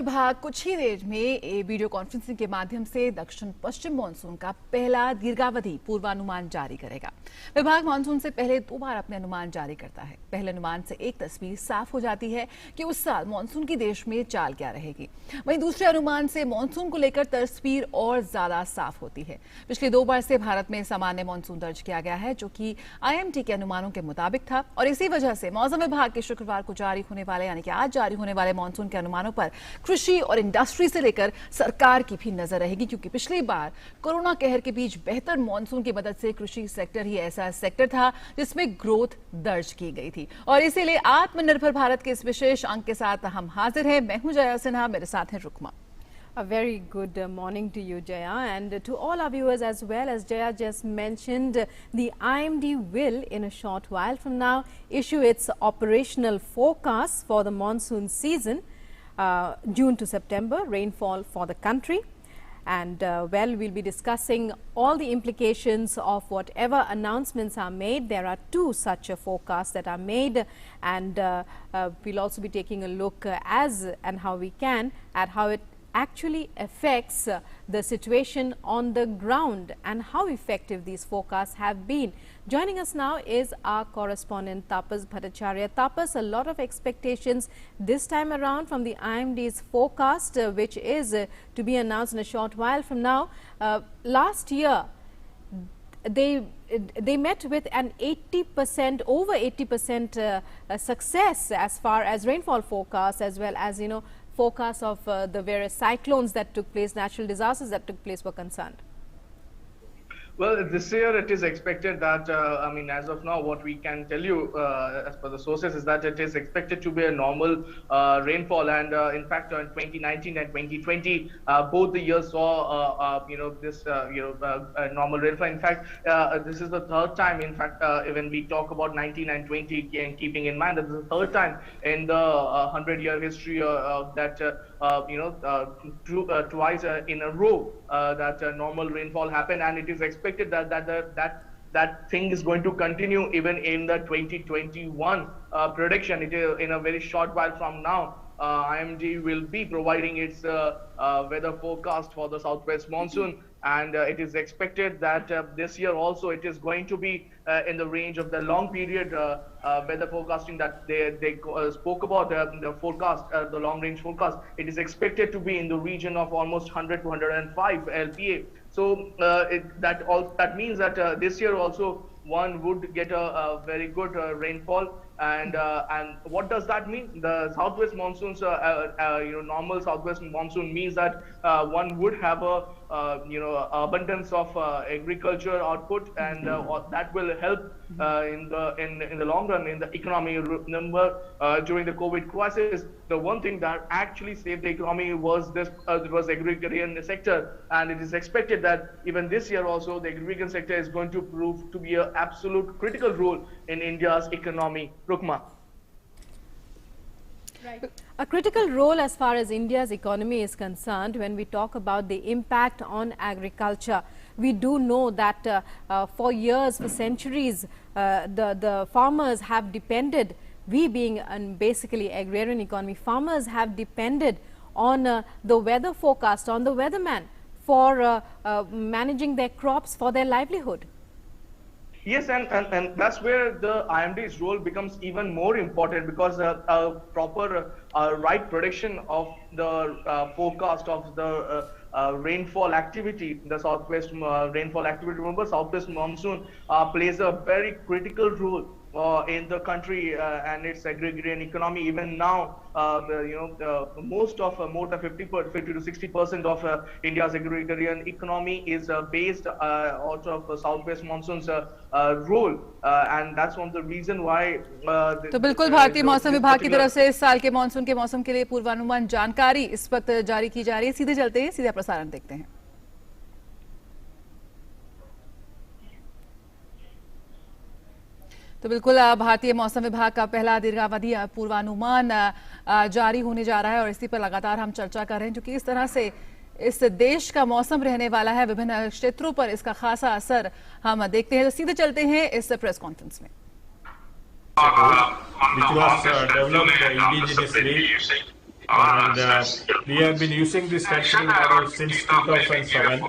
विभाग कुछ ही देर में वीडियो कॉन्फ्रेंसिंग के माध्यम से दक्षिण पश्चिम मानसून का पहला दीर्घावधि पूर्वानुमान जारी करेगा। विभाग मानसून से पहले 2 बार अपने अनुमान जारी करता है। पहले अनुमान से एक तस्वीर साफ हो जाती है कि उस साल मानसून की देश में चाल क्या रहेगी। वहीं दूसरे अनुमान से मानसून को लेकर तस्वीर और ज्यादा साफ होती है। पिछले 2 बार से भारत में सामान्य मानसून दर्ज किया गया है, जो कि IMD के अनुमानों के मुताबिक था, और इसी वजह से मौसम विभाग के शुक्रवार को जारी होने वाले यानी कि आज जारी होने वाले मानसून के अनुमानों पर कृषि और इंडस्ट्री से लेकर सरकार की भी नजर रहेगी, क्योंकि पिछली बार कोरोना कहर के बीच बेहतर मानसून की मदद से कृषि सेक्टर ही ऐसा सेक्टर था जिसमें ग्रोथ दर्ज की गई थी। और इसीलिए आत्मनिर्भर भारत के इस विशेष अंक के साथ हम हाजिर हैं। मैं हूं जया सिन्हा, मेरे साथ हैं Rukma. A very good morning to you, Jaya, and to all our viewers as well. As Jaya just mentioned, the IMD will, in a short while from now, issue its operational forecast for the monsoon season, June to September, rainfall for the country. And well, we'll be discussing all the implications of whatever announcements are made. There are 2 such forecasts that are made, and we'll also be taking a look as and how we can at how it actually affects the situation on the ground and how effective these forecasts have been. Joining us now is our correspondent Tapas Bhattacharya. Tapas, a lot of expectations this time around from the IMD's forecast, which is to be announced in a short while from now. Last year, they met with an 80%, over 80% success as far as rainfall forecast, as well as, forecasts of the various cyclones that took place, natural disasters that took place were concerned. Well, this year it is expected that, as of now, what we can tell you as per the sources is that it is expected to be a normal rainfall. And in fact, in 2019 and 2020, both the years saw, this, normal rainfall. In fact, this is the 3rd time, in fact, when we talk about 19 and 20, and keeping in mind that this is the 3rd time in the 100-year history that, twice in a row that normal rainfall happened, and it is expected that thing is going to continue even in the 2021 prediction. It is in a very short while from now. IMD will be providing its weather forecast for the southwest monsoon, and it is expected that this year also it is going to be in the range of the long period weather forecasting that they spoke about. The forecast, the long range forecast, it is expected to be in the region of almost 100 to 105 LPA. So that means that this year also one would get a very good rainfall. And what does that mean? The southwest monsoons, normal southwest monsoon means that one would have a abundance of agriculture output, and that will help in the long run in the economy. Remember, during the COVID crisis, the one thing that actually saved the economy was agrarian sector, and it is expected that even this year also the agrarian sector is going to prove to be an absolute critical role in India's economy. Rukma. Right. A critical role as far as India's economy is concerned. When we talk about the impact on agriculture, we do know that for years, for centuries, the farmers have depended, we being basically agrarian economy, farmers have depended on the weather forecast, on the weatherman for managing their crops for their livelihood. Yes, and that's where the IMD's role becomes even more important, because a proper right prediction of the forecast of the rainfall activity, the southwest rainfall activity. Remember, southwest monsoon plays a very critical role in the country and its agrarian economy. Even now, most of more than 50 to 60% of India's agrarian economy is based out of southwest monsoon's role, and that's one of the reason why. तो बिल्कुल भारतीय मौसम विभाग की तरफ से इस साल के मानसून के मौसम के लिए पूर्वानुमान जानकारी इस वक्त जारी की जा रही है। सीधे चलते हैं, सीधा प्रसारण देखते हैं। तो बिल्कुल भारतीय मौसम विभाग का पहला दीर्घावधि पूर्वानुमान जारी होने जा रहा है, और इसी पर लगातार हम चर्चा कर रहे हैं, क्योंकि इस तरह से इस देश का मौसम रहने वाला है। विभिन्न क्षेत्रों पर इसका खासा असर हम देखते हैं। तो सीधे चलते हैं इस प्रेस कॉन्फ्रेंस में। which was developed indigenously And we have been using this statistical model since 2007.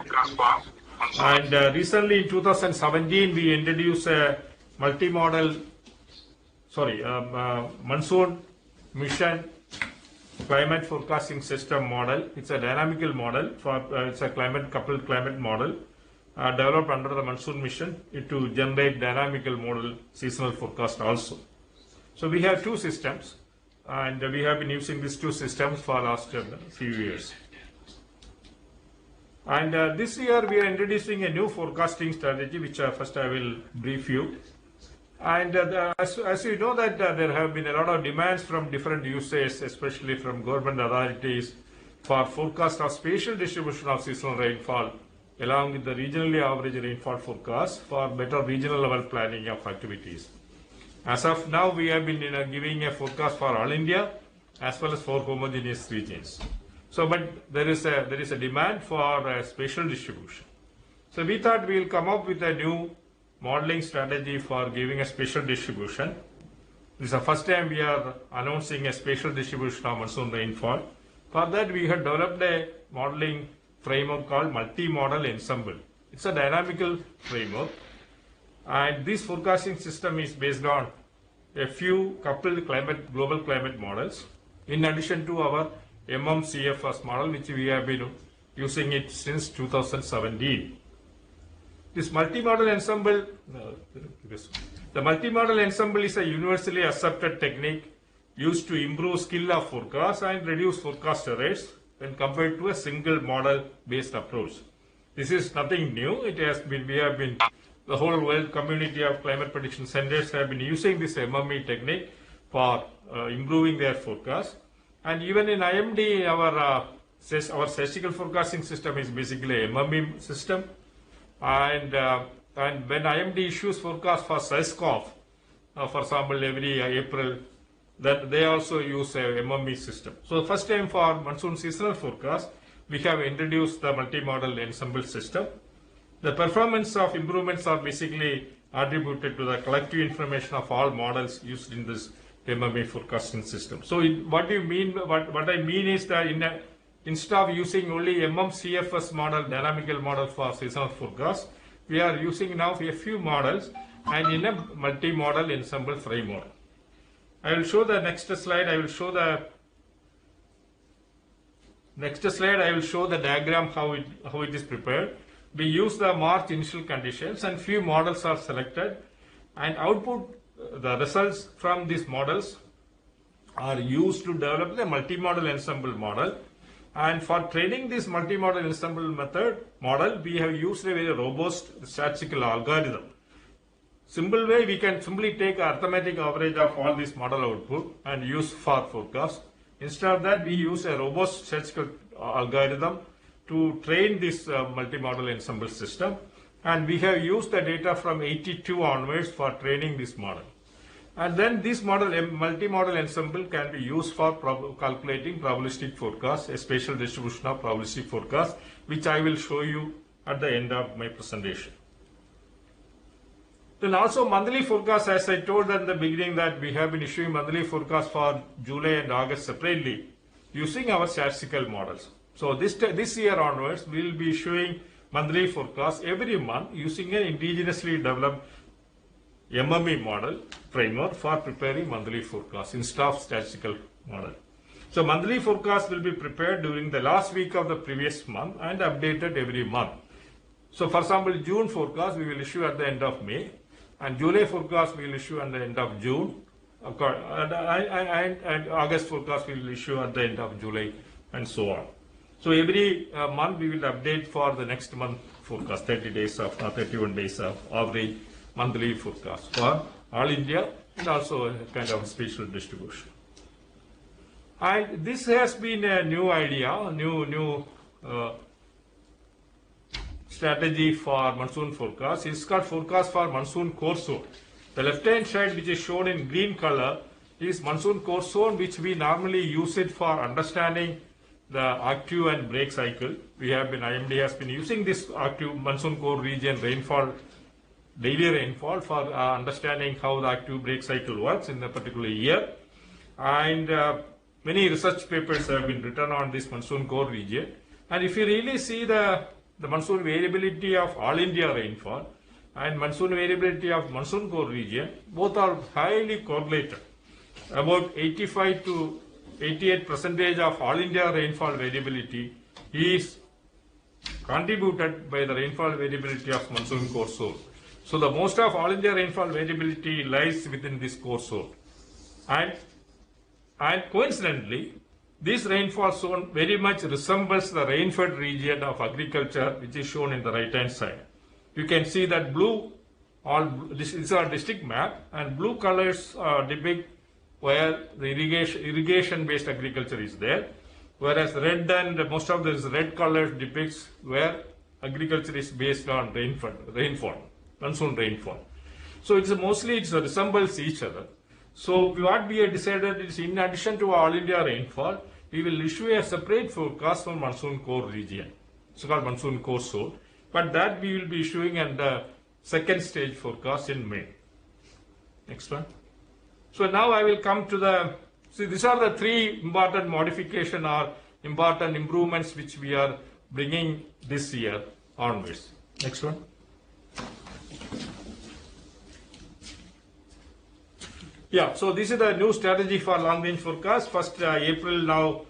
And recently in 2017, we introduced a multi-model, monsoon mission climate forecasting system model. It's a dynamical model it's a coupled climate model developed under the monsoon mission to generate dynamical model seasonal forecast also. So we have two systems, and we have been using these two systems for last few years. And this year we are introducing a new forecasting strategy, which first I will brief you. And as you know that there have been a lot of demands from different users, especially from government authorities, for forecast of spatial distribution of seasonal rainfall along with the regionally average rainfall forecast for better regional level planning of activities. As of now, we have been giving a forecast for all India as well as for homogeneous regions. So, but there is a demand for spatial distribution. So we thought we will come up with a new modeling strategy for giving a spatial distribution. This is the first time we are announcing a spatial distribution of monsoon rainfall. For that, we have developed a modeling framework called multi-model ensemble. It's a dynamical framework, and this forecasting system is based on a few coupled global climate models, in addition to our MMCFS model, which we have been using it since 2017. This multi-model ensemble, the multi-model ensemble is a universally accepted technique used to improve skill of forecast and reduce forecast errors when compared to a single model-based approach. This is nothing new. It has been, the whole world community of climate prediction centers have been using this MME technique for improving their forecast. And even in IMD, our statistical forecasting system is basically a MME system. And when IMD issues forecast for SESCOF, for example, every April, that they also use a MME system. So first time for monsoon seasonal forecast, we have introduced the multi-model ensemble system. The performance of improvements are basically attributed to the collective information of all models used in this MME forecasting system. So what I mean is that instead of using only MMCFS model, dynamical model for seasonal forecast, we are using now a few models and in a multi-model ensemble framework. I will show the next slide. I will show the diagram how it is prepared. We use the March initial conditions and few models are selected, and output the results from these models are used to develop the multi-model ensemble model. And for training this multi-model ensemble model, we have used a very robust statistical algorithm. Simple way, we can simply take arithmetic average of all this model output and use for forecast. Instead of that, we use a robust statistical algorithm to train this multi-model ensemble system. And we have used the data from 82 onwards for training this model. And then this model, multi-model ensemble, can be used for calculating probabilistic forecast, a spatial distribution of probabilistic forecast, which I will show you at the end of my presentation. Then also monthly forecast, as I told at the beginning that we have been issuing monthly forecast for July and August separately using our statistical models. So this year onwards, we will be issuing monthly forecast every month using an indigenously developed MME model framework for preparing monthly forecast instead of statistical model. So monthly forecast will be prepared during the last week of the previous month and updated every month. So for example, June forecast we will issue at the end of May, and July forecast we will issue at the end of June, and August forecast we will issue at the end of July, and so on. So every month we will update for the next month forecast, 31 days of average monthly forecast for all India and also a kind of spatial distribution. And this has been a new idea, new strategy for monsoon forecast. It's called forecast for monsoon core zone. The left hand side, which is shown in green color, is monsoon core zone, which we normally use it for understanding the active and break cycle. IMD has been using this active monsoon core region rainfall, daily rainfall, for understanding how the active break cycle works in a particular year. And many research papers have been written on this monsoon core region. And if you really see the monsoon variability of all India rainfall and monsoon variability of monsoon core region, both are highly correlated. About 85 to 88% of all India rainfall variability is contributed by the rainfall variability of monsoon core zone. So the most of all India rainfall variability lies within this core zone. And coincidentally, this rainfall zone very much resembles the rain-fed region of agriculture, which is shown in the right-hand side. You can see that blue, this is our district map, and blue colors depict where the irrigation-based agriculture is there, whereas red and most of this red colors depicts where agriculture is based on rainfall, monsoon rainfall. So it resembles each other. So what we have decided is, in addition to all India rainfall, we will issue a separate forecast for monsoon core region. It's called monsoon core zone, but that we will be issuing in the second stage forecast in May. Next one. So now I will come to these are the three important modification or important improvements which we are bringing this year onwards. Next one. Yeah, so this is the new strategy for long range forecast. First April now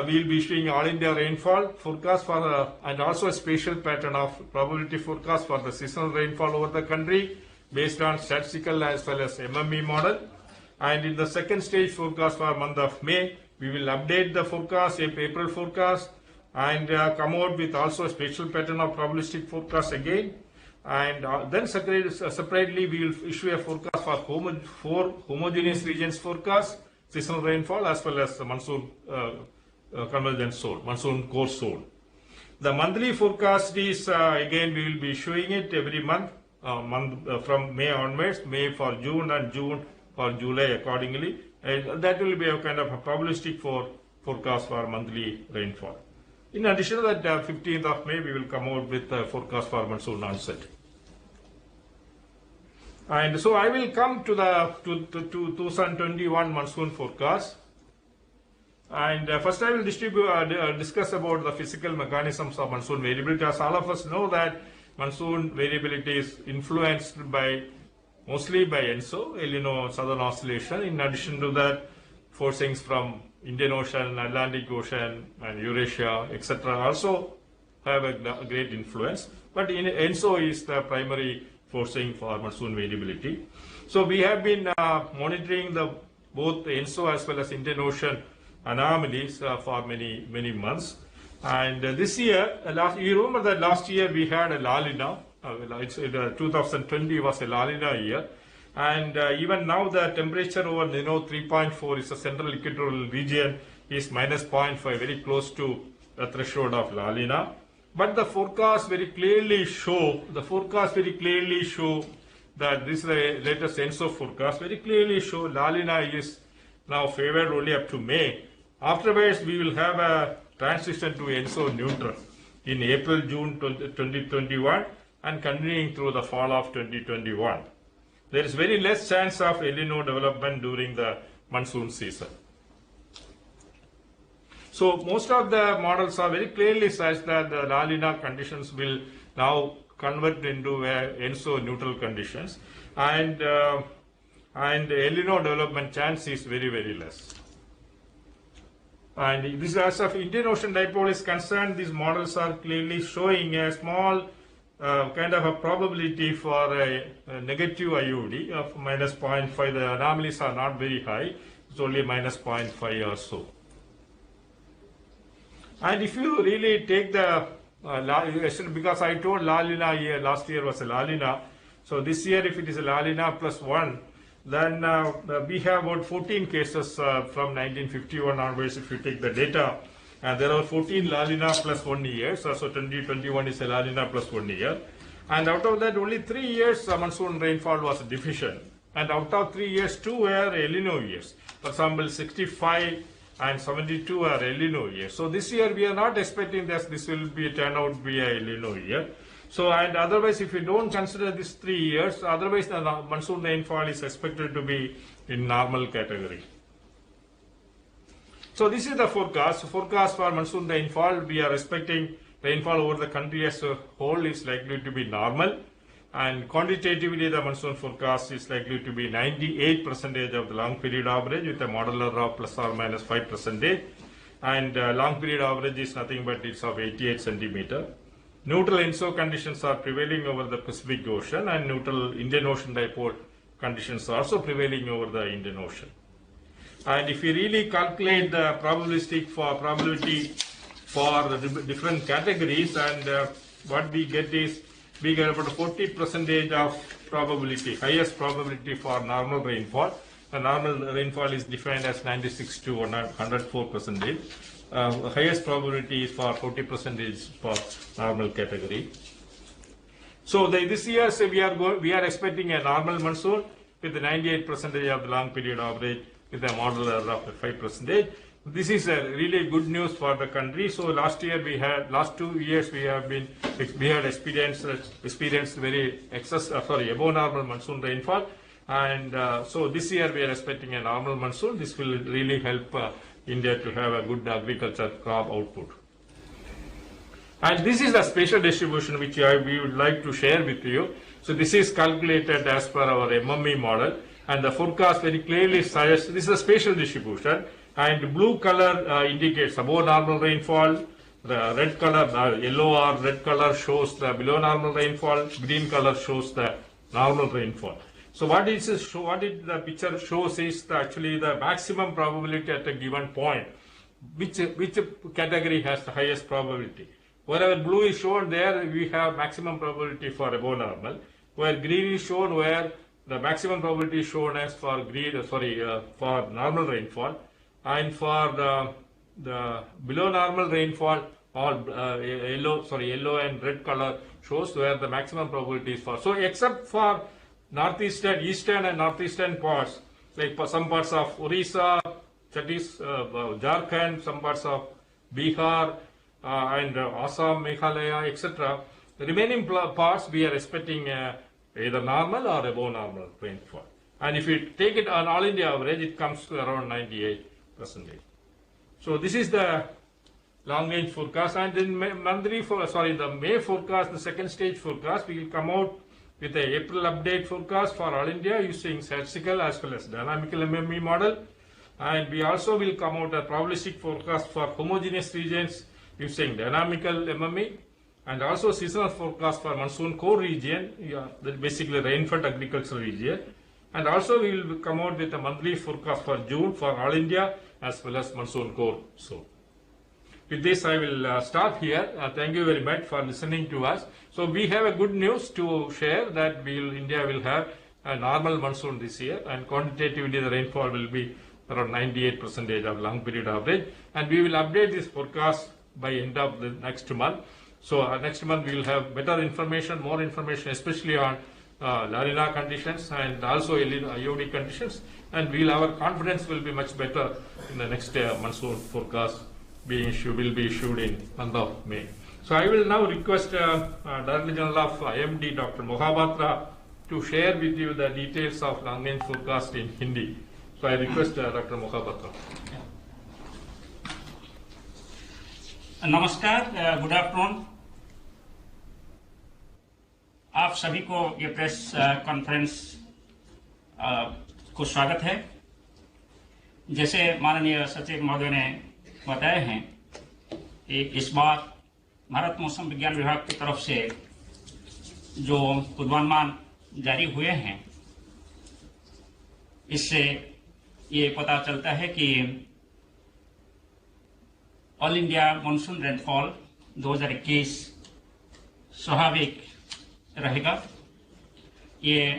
we will be issuing all India rainfall forecast for and also a spatial pattern of probability forecast for the seasonal rainfall over the country based on statistical as well as MME model. And in the second stage forecast for month of May, we will update the forecast, April forecast, and come out with also a spatial pattern of probabilistic forecast again. And then separately we will issue a forecast for homogeneous regions forecast, seasonal rainfall, as well as the monsoon convergence zone, monsoon core zone. The monthly forecast is again we will be issuing it every month, from May onwards, May for June and June for July accordingly. And that will be a kind of a probabilistic forecast for monthly rainfall. In addition to that, 15th of May, we will come out with a forecast for monsoon onset. And so I will come to the 2021 monsoon forecast. And first I will discuss about the physical mechanisms of monsoon variability. As all of us know that monsoon variability is influenced mostly by ENSO, El Nino Southern Oscillation. In addition to that, forcings from Indian Ocean, Atlantic Ocean, and Eurasia, etc. also have a great influence. But ENSO is the primary forcing for monsoon variability. So we have been monitoring both the ENSO as well as Indian Ocean anomalies for many months. And this year, you remember that last year we had a La Nina. 2020 was a La Nina year, and even now the temperature over 3.4 is a central equatorial region is minus 0.5, very close to the threshold of La Nina. But the forecast very clearly show that this is the latest ENSO forecast, very clearly show La Nina is now favored only up to May. Afterwards, we will have a transition to ENSO neutral in April, June 2021. And continuing through the fall of 2021. There is very less chance of El Nino development during the monsoon season. So most of the models are very clearly such that the La Nina conditions will now convert into ENSO neutral conditions, and El Nino development chance is very less. And this, as of Indian Ocean dipole is concerned, these models are clearly showing a small kind of a probability for a negative IOD of minus 0.5. The anomalies are not very high. It's only minus 0.5 or so. And if you really take the because I told La Nina year, last year was a La Nina. So this year, if it is a La Nina plus 1, then we have about 14 cases from 1951 onwards if you take the data. And there are 14 La Nina plus 1 years, so 2021 is a La Nina plus 1 year. And out of that, only 3 years monsoon rainfall was deficient. And out of 3 years, 2 were El Nino years. For example, 65 and 72 are El Nino years. So this year, we are not expecting that this will turn out to be a El Nino year. So, and otherwise, if you don't consider these 3 years, otherwise the monsoon rainfall is expected to be in normal category. So this is the forecast. Forecast for monsoon rainfall. We are expecting rainfall over the country as a whole is likely to be normal. And quantitatively, the monsoon forecast is likely to be 98% of the long period average with a modular of plus or minus 5%. And long period average is nothing but it's of 88 centimeter. Neutral ENSO conditions are prevailing over the Pacific Ocean, and neutral Indian Ocean dipole conditions are also prevailing over the Indian Ocean. And if you really calculate the probability for the different categories, and what we get is we get about 40% of probability, highest probability for normal rainfall. The normal rainfall is defined as 96 to 104%. Highest probability is for 40% for normal category. So this year we are expecting a normal monsoon with 98% of the long period average with a modular of 5%. This is a really good news for the country. So last 2 years we had experienced very above normal monsoon rainfall, and so this year we are expecting a normal monsoon. This will really help India to have a good agriculture crop output. And this is the spatial distribution which we would like to share with you. So this is calculated as per our MME model, and the forecast very clearly suggests this is a spatial distribution. And blue color indicates above normal rainfall. The red color, yellow or red color shows the below normal rainfall. Green color shows the normal rainfall. So what the picture shows is actually the maximum probability at a given point. Which category has the highest probability? Wherever blue is shown, there we have maximum probability for above normal. Where green is shown, where the maximum probability is shown as for for normal rainfall. And for the below normal rainfall, all yellow and red color shows where the maximum probability is for. So except for northeastern, eastern and northeastern parts, like for some parts of Orissa, Jharkhand, some parts of Bihar and Assam, Meghalaya, etc. The remaining parts we are expecting either normal or above normal rainfall. And if you take it on all India average, it comes to around 98%. So this is the long range forecast, and in the May forecast, the second stage forecast, we will come out with the April update forecast for all India using statistical as well as dynamical MME model, and we also will come out a probabilistic forecast for homogeneous regions using dynamical MME, and also seasonal forecast for monsoon core region, basically rainfed agricultural region. And also we will come out with a monthly forecast for June for all India as well as monsoon core. So with this I will stop here. Thank you very much for listening to us. So we have a good news to share that India will have a normal monsoon this year, and quantitatively the rainfall will be around 98% of long period average, and we will update this forecast by end of the next month. So next month we will have better information, more information, especially on La Nina conditions and also IOD conditions, and our confidence will be much better in the next monsoon forecast will be issued in month of May. So I will now request Director General of IMD, Dr. Mohapatra, to share with you the details of long range forecast in Hindi. So I request Dr. Mohapatra. नमस्कार, good afternoon. आप सभी को ये press conference को स्वागत है। जैसे माननीय सचिव महोदय ने बताए हैं कि इस बार भारत मौसम विज्ञान विभाग की तरफ से जो पूर्वानुमान जारी हुए हैं, इससे ये पता चलता है कि ऑल इंडिया मानसून रेनफॉल 2021 स्वाभाविक रहेगा। ये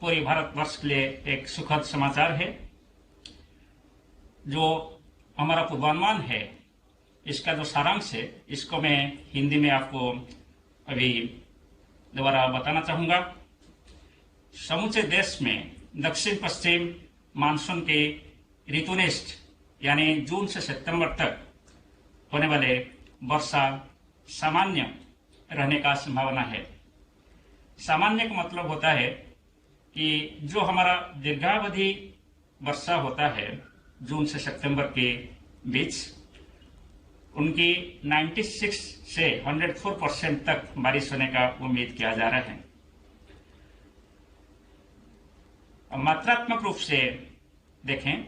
पूरे भारतवर्ष के लिए एक सुखद समाचार है। जो हमारा पूर्वानुमान है, इसका जो सारांश है, इसको मैं हिंदी में आपको अभी दोबारा बताना चाहूंगा। समूचे देश में दक्षिण पश्चिम मानसून के ऋतुनिष्ठ यानी जून से सितंबर तक होने वाले वर्षा सामान्य रहने का संभावना है। सामान्य का मतलब होता है कि जो हमारा दीर्घावधि वर्षा होता है, जून से सितंबर के बीच उनकी 96 से 104% तक बारिश होने का उम्मीद किया जा रहा है। मात्रात्मक रूप से देखें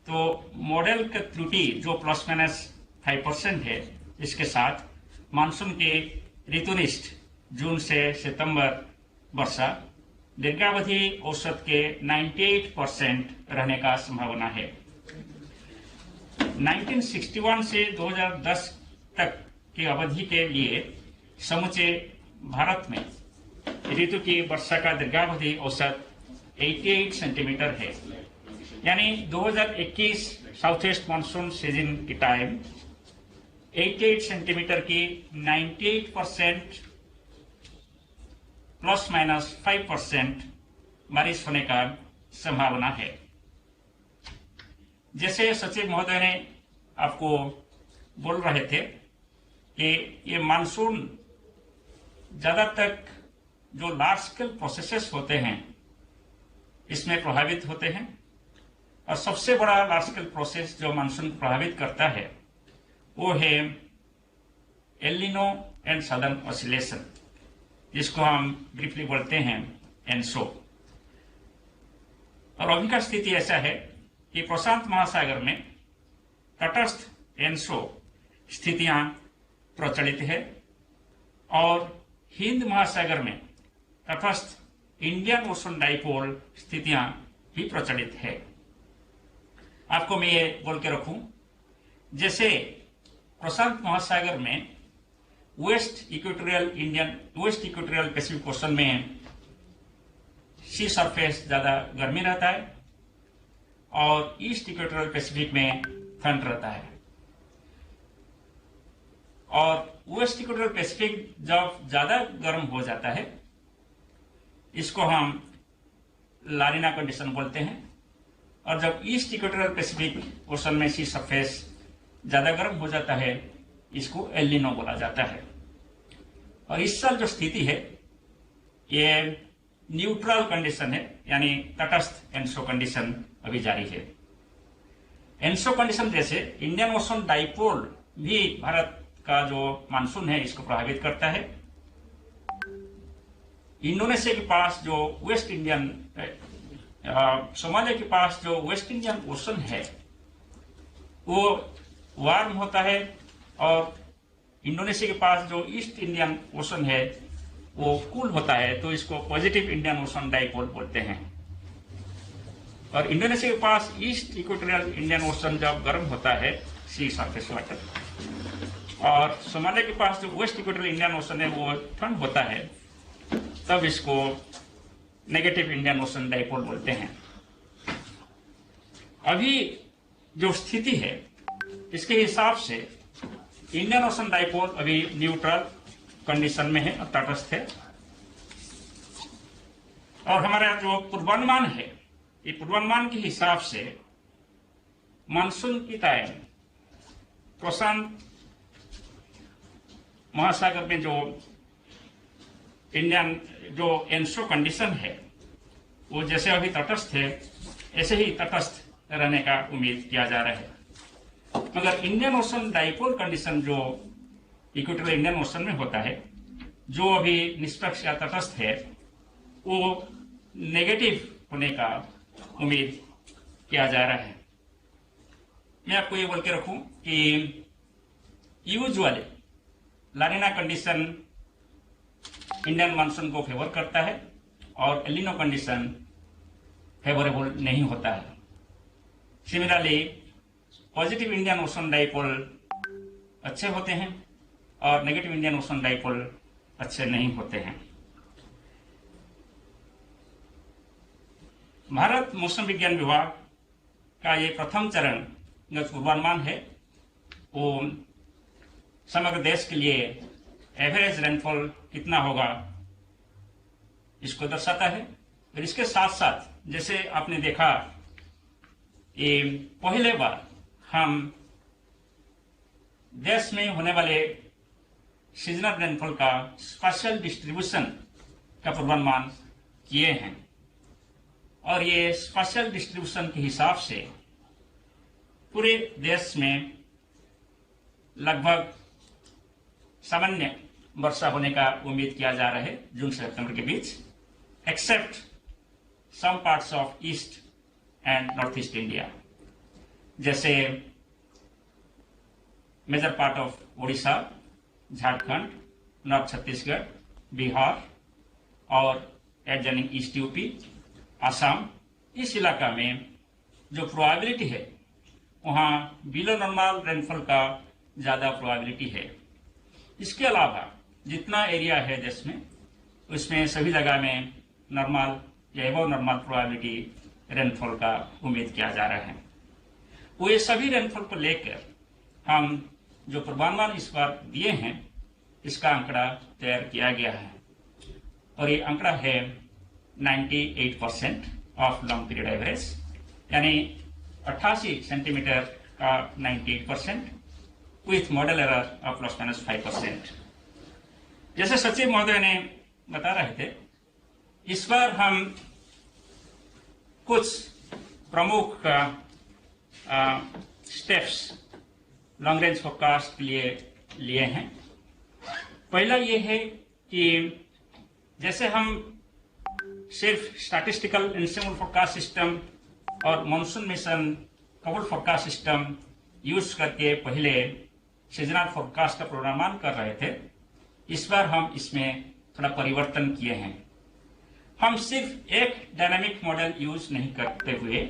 तो मॉडल की त्रुटि जो प्लस माइनस 5% है, इसके साथ मानसून के ऋतुनिष्ठ जून से सितंबर वर्षा दीर्घावधि औसत के 98% रहने का संभावना है। 1961 से 2010 तक की अवधि के लिए समूचे भारत में ऋतु की वर्षा का दीर्घावधि औसत 88 सेंटीमीटर है। यानी 2021 साउथ वेस्ट मानसून सीजन की टाइम 88 सेंटीमीटर की 98% प्लस माइनस 5% बारिश होने का संभावना है। जैसे सचिव महोदय ने आपको बोल रहे थे कि ये मानसून ज्यादा तक जो लार्ज स्केल प्रोसेसेस होते हैं इसमें प्रभावित होते हैं, और सबसे बड़ा लार्ज स्केल प्रोसेस जो मानसून को प्रभावित करता है वो है El Nino and southern oscillation, जिसको हम ब्रीफली बोलते हैं एनसो। और अभी का स्थिति ऐसा है कि प्रशांत महासागर में तटस्थ एनसो स्थितियां प्रचलित है और हिंद महासागर में तटस्थ इंडियन ओशन डाइपोल स्थितियां भी प्रचलित है। आपको मैं ये बोल के रखूं, जैसे प्रशांत महासागर में वेस्ट इक्वेटोरियल पैसिफिक ओशन में सी सरफेस ज्यादा गर्मी रहता है और ईस्ट इक्वेटोरियल पैसिफिक में ठंड रहता है, और वेस्ट इक्वेटोरियल पैसिफिक जब ज्यादा गर्म हो जाता है इसको हम लानिना कंडीशन बोलते हैं, और जब ईस्ट इक्वेटोरियल पैसिफिक ओशन में सी सरफेस ज्यादा गर्म हो जाता है इसको एल नीनो बोला जाता है। और इस साल जो स्थिति है ये न्यूट्रल कंडीशन है, यानी तटस्थ एनसो कंडीशन अभी जारी है। एनसो कंडीशन जैसे इंडियन ओशन डाइपोल भी भारत का जो मानसून है इसको प्रभावित करता है। इंडोनेशिया के पास जो वेस्ट इंडियन सोमालिया के पास जो वेस्ट इंडियन ओशन है वो वार्म होता है, और इंडोनेशिया के पास जो ईस्ट इंडियन ओशन है वो कूल होता है, तो इसको पॉजिटिव इंडियन ओशन डाइपोल बोलते हैं। और इंडोनेशिया के पास ईस्ट इक्वेटोरियल इंडियन ओशन जब गर्म होता है सी सरफेस वाटर, और सोमालिया के पास जो वेस्ट इक्वेटोरियल इंडियन ओशन है वो ठंड होता है, तब इसको नेगेटिव इंडियन ओशन डाइपोल बोलते हैं। अभी जो स्थिति है इसके हिसाब से इंडियन ओशन डाइपोल अभी न्यूट्रल कंडीशन में है, तटस्थ है। और हमारा जो पूर्वानुमान है, ये पूर्वानुमान के हिसाब से मानसून की टाइम प्रशांत महासागर में जो इंडियन जो एनसो कंडीशन है वो जैसे अभी तटस्थ है ऐसे ही तटस्थ रहने का उम्मीद किया जा रहा है। मगर इंडियन ओशन डाइपोल कंडीशन जो इक्वेटोरियल इंडियन ओशन में होता है, जो अभी निष्पक्ष या तटस्थ है, वो नेगेटिव होने का उम्मीद किया जा रहा है। मैं आपको ये बोल के रखूं कि यूजुअली लानिना कंडीशन इंडियन मानसून को फेवर करता है और एल नीनो कंडीशन फेवरेबल नहीं होता है। Similarly positive Indian ocean dipole अच्छे होते हैं और नेगेटिव इंडियन ओशन डाइपोल अच्छे नहीं होते हैं। भारत मौसम विज्ञान विभाग का ये प्रथम चरण पूर्वानुमान है, वो समग्र देश के लिए एवरेज रेनफॉल कितना होगा इसको दर्शाता है। और इसके साथ साथ जैसे आपने देखा ये पहले बार हम देश में होने वाले सीजनल रेनफॉल का स्पेशल डिस्ट्रीब्यूशन का पूर्वानुमान किए हैं, और ये स्पेशल डिस्ट्रीब्यूशन के हिसाब से पूरे देश में लगभग सामान्य वर्षा होने का उम्मीद किया जा रहा है जून से सितंबर के बीच, except some parts of east and north east India, जैसे major part of Orissa, Jharkhand, north Chhattisgarh, Bihar और एडजॉइनिंग ईस्ट यूपी, असम। इस इलाका में जो प्रोबेबिलिटी है वहां बिलो नॉर्मल रेनफॉल का ज्यादा प्रोबेबिलिटी है। इसके अलावा जितना एरिया है देश में उसमें सभी जगह में नॉर्मल या एबव नॉर्मल प्रोबेबिलिटी रेनफॉल का उम्मीद किया जा रहा है। वो ये सभी रेनफॉल को लेकर हम जो पूर्वानुमान इस बार दिए हैं इसका आंकड़ा तैयार किया गया है और ये आंकड़ा है 98% ऑफ लॉन्ग पीरियड एवरेज, यानी 88 सेंटीमीटर का 98% विथ मॉडल एरर ऑफ ±5%। जैसे सचिव महोदय ने बता रहे थे, इस बार हम कुछ प्रमुख स्टेप्स लॉन्ग रेंज फोरकास्ट के लिए हैं। पहला ये है कि जैसे हम सिर्फ स्टैटिस्टिकल इंस्ट्रूमेंट फोरकास्ट सिस्टम और monsoon mission cover forecast system use करके पहले सीजनल फोरकास्ट का पूर्वानुमान कर रहे थे, इस बार हम इसमें थोड़ा परिवर्तन किए हैं। हम सिर्फ एक डायनामिक मॉडल यूज नहीं करते हुए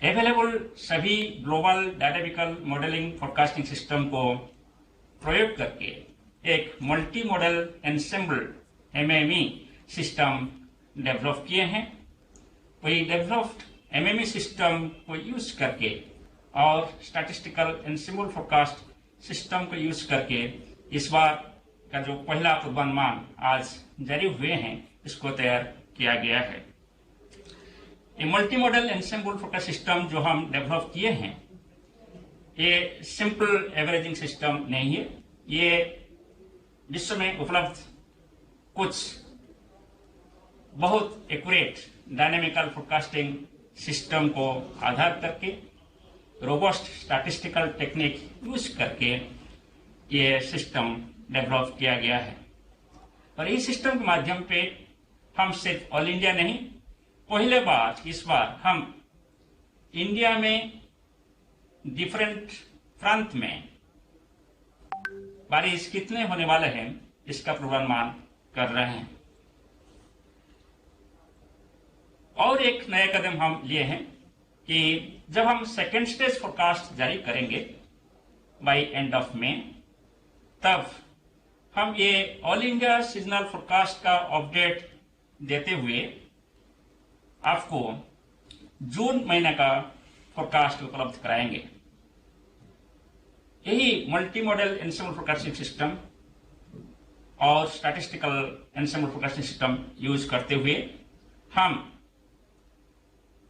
अवेलेबल सभी global dynamical modelling forecasting system को प्रयोग करके एक multi model ensemble MME system develop किए हैं। वही डेवलप्ड MME सिस्टम को यूज करके और स्टैटिस्टिकल एनसेम्बल फोरकास्ट सिस्टम को यूज करके इस बार का जो पहला पूर्वानुमान आज जारी हुए हैं इसको तैयार किया गया है। ये multi model ensemble forecast system जो हम डेवलप किए हैं ये सिंपल एवरेजिंग सिस्टम नहीं है। ये विश्व में उपलब्ध कुछ बहुत एक्यूरेट डायनेमिकल फोरकास्टिंग सिस्टम को आधार करके रोबस्ट स्टैटिस्टिकल टेक्निक यूज करके ये सिस्टम डेवलप किया गया है। और इस सिस्टम के माध्यम पे हम सिर्फ ऑल इंडिया नहीं, पहले बार इस बार हम इंडिया में डिफरेंट प्रांत में बारिश कितने होने वाले हैं इसका पूर्वानुमान कर रहे हैं। और एक नया कदम हम लिए हैं कि जब हम सेकेंड स्टेज फोरकास्ट जारी करेंगे बाय एंड ऑफ मई, तब हम ये ऑल इंडिया सीजनल फोरकास्ट का अपडेट देते हुए आपको जून महीने का फोरकास्ट उपलब्ध कराएंगे। यही multi model ensemble forecasting system और statistical ensemble forecasting system use करते हुए हम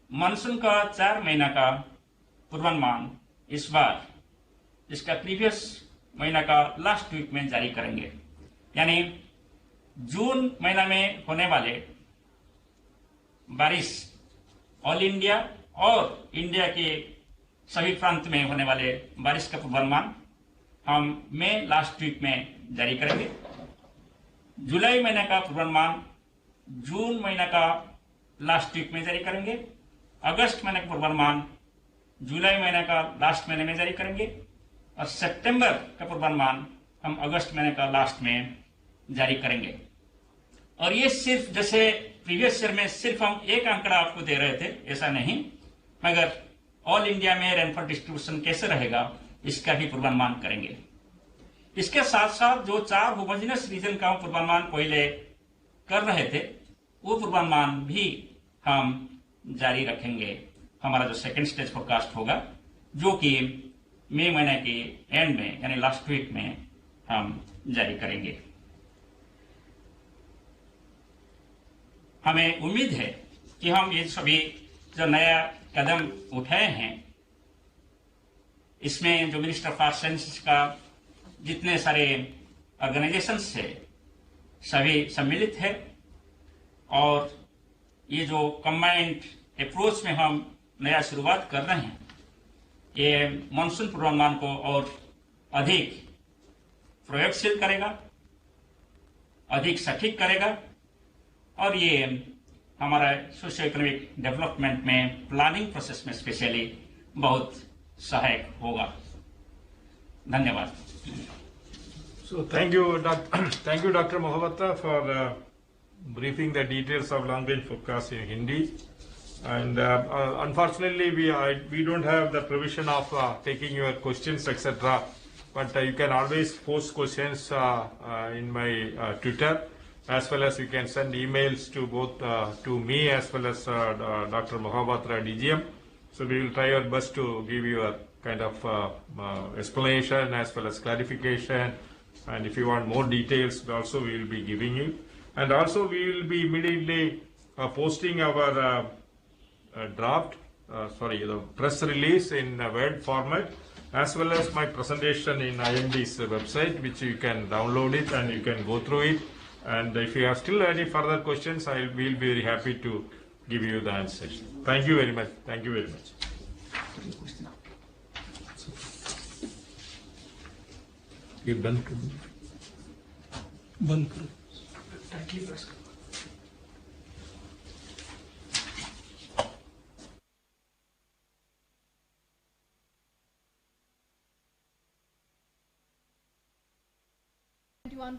मानसून का 4 महीना का पूर्वानुमान इस बार इसका प्रीवियस महीना का लास्ट वीक में जारी करेंगे। यानी जून महीना में होने वाले बारिश ऑल इंडिया और इंडिया के सभी प्रांत में होने वाले बारिश का पूर्वानुमान हम मई लास्ट वीक में जारी करेंगे। जुलाई महीने का पूर्वानुमान जून महीना का लास्ट वीक में जारी करेंगे। अगस्त महीने का पूर्वानुमान जुलाई महीने का लास्ट महीने में जारी करेंगे और सितंबर का पूर्वानुमान हम अगस्त महीने का लास्ट में जारी करेंगे। और ये सिर्फ जैसे प्रीवियस ईयर में सिर्फ हम एक आंकड़ा आपको दे रहे थे, ऐसा नहीं, मगर ऑल इंडिया में रेनफॉल डिस्ट्रीब्यूशन कैसे रहेगा इसका भी पूर्वानुमान करेंगे। इसके साथ साथ जो 4 होमोजेनियस रीजन का पूर्वानुमान पहले कर रहे थे वो पूर्वानुमान भी हम जारी रखेंगे। हमारा जो सेकेंड स्टेज फोरकास्ट होगा जो कि मई महीने के एंड में यानी लास्ट वीक में हम जारी करेंगे। हमें उम्मीद है कि हम ये सभी जो नया कदम उठाए हैं इसमें जो मिनिस्टर ऑफ साइंस का जितने सारे ऑर्गेनाइजेशंस है सभी सम्मिलित है और ये जो कंबाइंड अप्रोच में हम नया शुरुआत कर रहे हैं ये मानसून पूर्वानुमान को और अधिक प्रयोगशील करेगा, अधिक सटीक करेगा और ये हमारा सोशियो इकोनॉमिक डेवलपमेंट में प्लानिंग प्रोसेस में स्पेशली बहुत सहायक होगा। धन्यवाद। So thank you, Dr. Mohapatra, for briefing the details of long-range forecast in Hindi. And unfortunately, we don't have the provision of taking your questions, etc. But you can always post questions in my Twitter, as well as you can send emails to both to me as well as Dr. Mohapatra, DGM. So we will try our best to give you a kind of explanation as well as clarification. And if you want more details, also we will be giving you. And also we will be immediately posting our the press release in Word format, as well as my presentation in IMD's website, which you can download it and you can go through it. And if you have still any further questions, I will be very happy to give you the answers. Thank you very much. Thank you very much. ये बंद करो।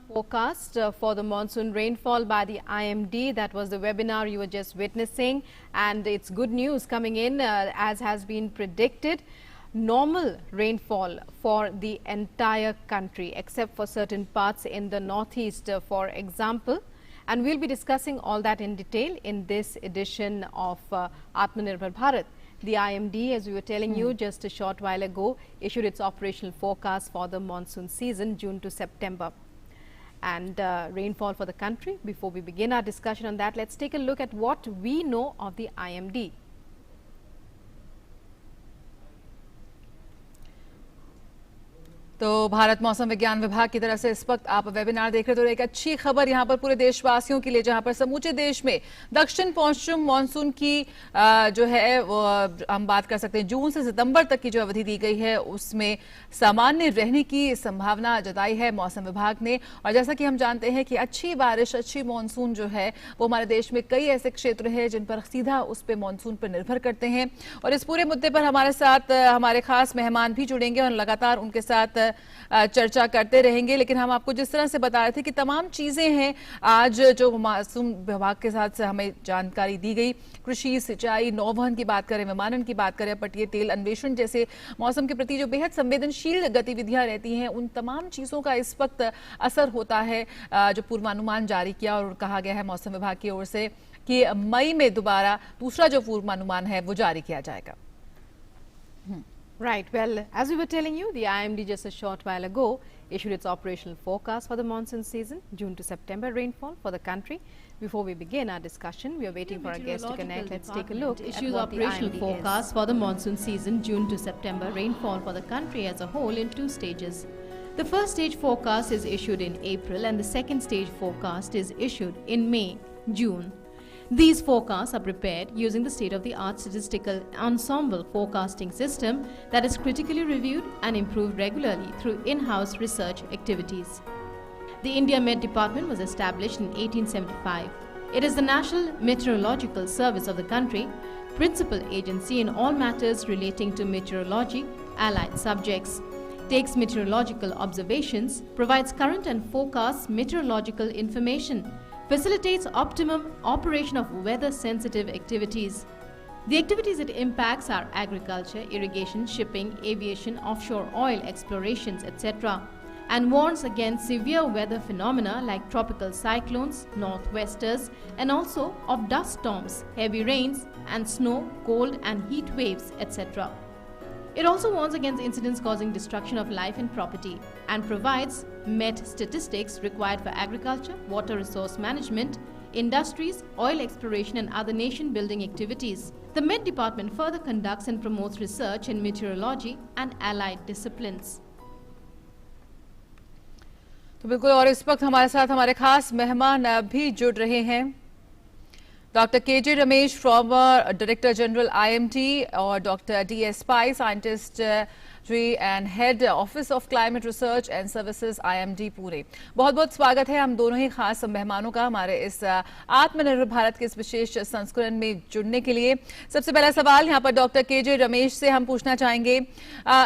Forecast for the monsoon rainfall by the IMD. That was the webinar you were just witnessing, and it's good news coming in as has been predicted. Normal rainfall for the entire country except for certain parts in the northeast, for example. And we'll be discussing all that in detail in this edition of Atmanirbhar Bharat. The IMD, as we were telling you just a short while ago, issued its operational forecast for the monsoon season, June to September. And rainfall for the country. Before we begin our discussion on that, let's take a look at what we know of the IMD. तो भारत मौसम विज्ञान विभाग की तरफ से इस वक्त आप वेबिनार देख रहे, तो एक अच्छी खबर यहां पर पूरे देशवासियों के लिए, जहां पर समूचे देश में दक्षिण पश्चिम मानसून की जो है वो हम बात कर सकते हैं जून से सितंबर तक की जो अवधि दी गई है उसमें सामान्य रहने की संभावना जताई है मौसम विभाग ने। और जैसा कि हम जानते हैं कि अच्छी बारिश, अच्छी मानसून जो है वो हमारे देश में कई ऐसे क्षेत्र हैं जिन पर सीधा उस पर मानसून पर निर्भर करते हैं। और इस पूरे मुद्दे पर हमारे साथ हमारे खास मेहमान भी जुड़ेंगे और लगातार उनके साथ चर्चा करते रहेंगे। लेकिन हम आपको जिस तरह से बता रहे थे कि तमाम चीजें हैं आज जो मौसम विभाग के साथ से हमें जानकारी दी गई, कृषि, सिंचाई, नौवहन की बात करें, विमानन की बात करें, पटीय तेल अन्वेषण जैसे मौसम के प्रति जो बेहद संवेदनशील गतिविधियां रहती हैं, उन तमाम चीजों का इस वक्त असर होता है। जो पूर्वानुमान जारी किया और कहा गया है मौसम विभाग की ओर से कि मई में दोबारा दूसरा जो पूर्वानुमान है वो जारी किया जाएगा। Right. Well, as we were telling you, the IMD just a short while ago issued its operational forecast for the monsoon season, June to September rainfall for the country. Before we begin our discussion, we are waiting for our guest to connect. Let's take a look at what the operational forecast for the monsoon season, June to September rainfall for the country as a whole in 2 stages. The first stage forecast is issued in April and the second stage forecast is issued in May, June. These forecasts are prepared using the state-of-the-art statistical ensemble forecasting system that is critically reviewed and improved regularly through in-house research activities. The India Met Department was established in 1875. It is the National Meteorological Service of the country, principal agency in all matters relating to meteorology, allied subjects, takes meteorological observations, provides current and forecasts meteorological information, facilitates optimum operation of weather-sensitive activities. The activities it impacts are agriculture, irrigation, shipping, aviation, offshore oil explorations, etc., and warns against severe weather phenomena like tropical cyclones, northwesters, and also of dust storms, heavy rains, and snow, cold and heat waves, etc. It also warns against incidents causing destruction of life and property and provides met statistics required for agriculture, water resource management, industries, oil exploration and other nation-building activities. The Met Department further conducts and promotes research in meteorology and allied disciplines. तो बिल्कुल, और इस वक्त हमारे साथ हमारे खास मेहमान भी जुड़ रहे हैं। Dr. KJ Ramesh, former Director General IMD, और Dr. DS Pai, Scientist and Head Office of Climate Research and Services IMD Pune. बहुत बहुत स्वागत है हम दोनों ही खास मेहमानों का हमारे इस आत्मनिर्भर भारत के इस विशेष संस्करण में जुड़ने के लिए। सबसे पहला सवाल यहाँ पर डॉक्टर KJ रमेश से हम पूछना चाहेंगे।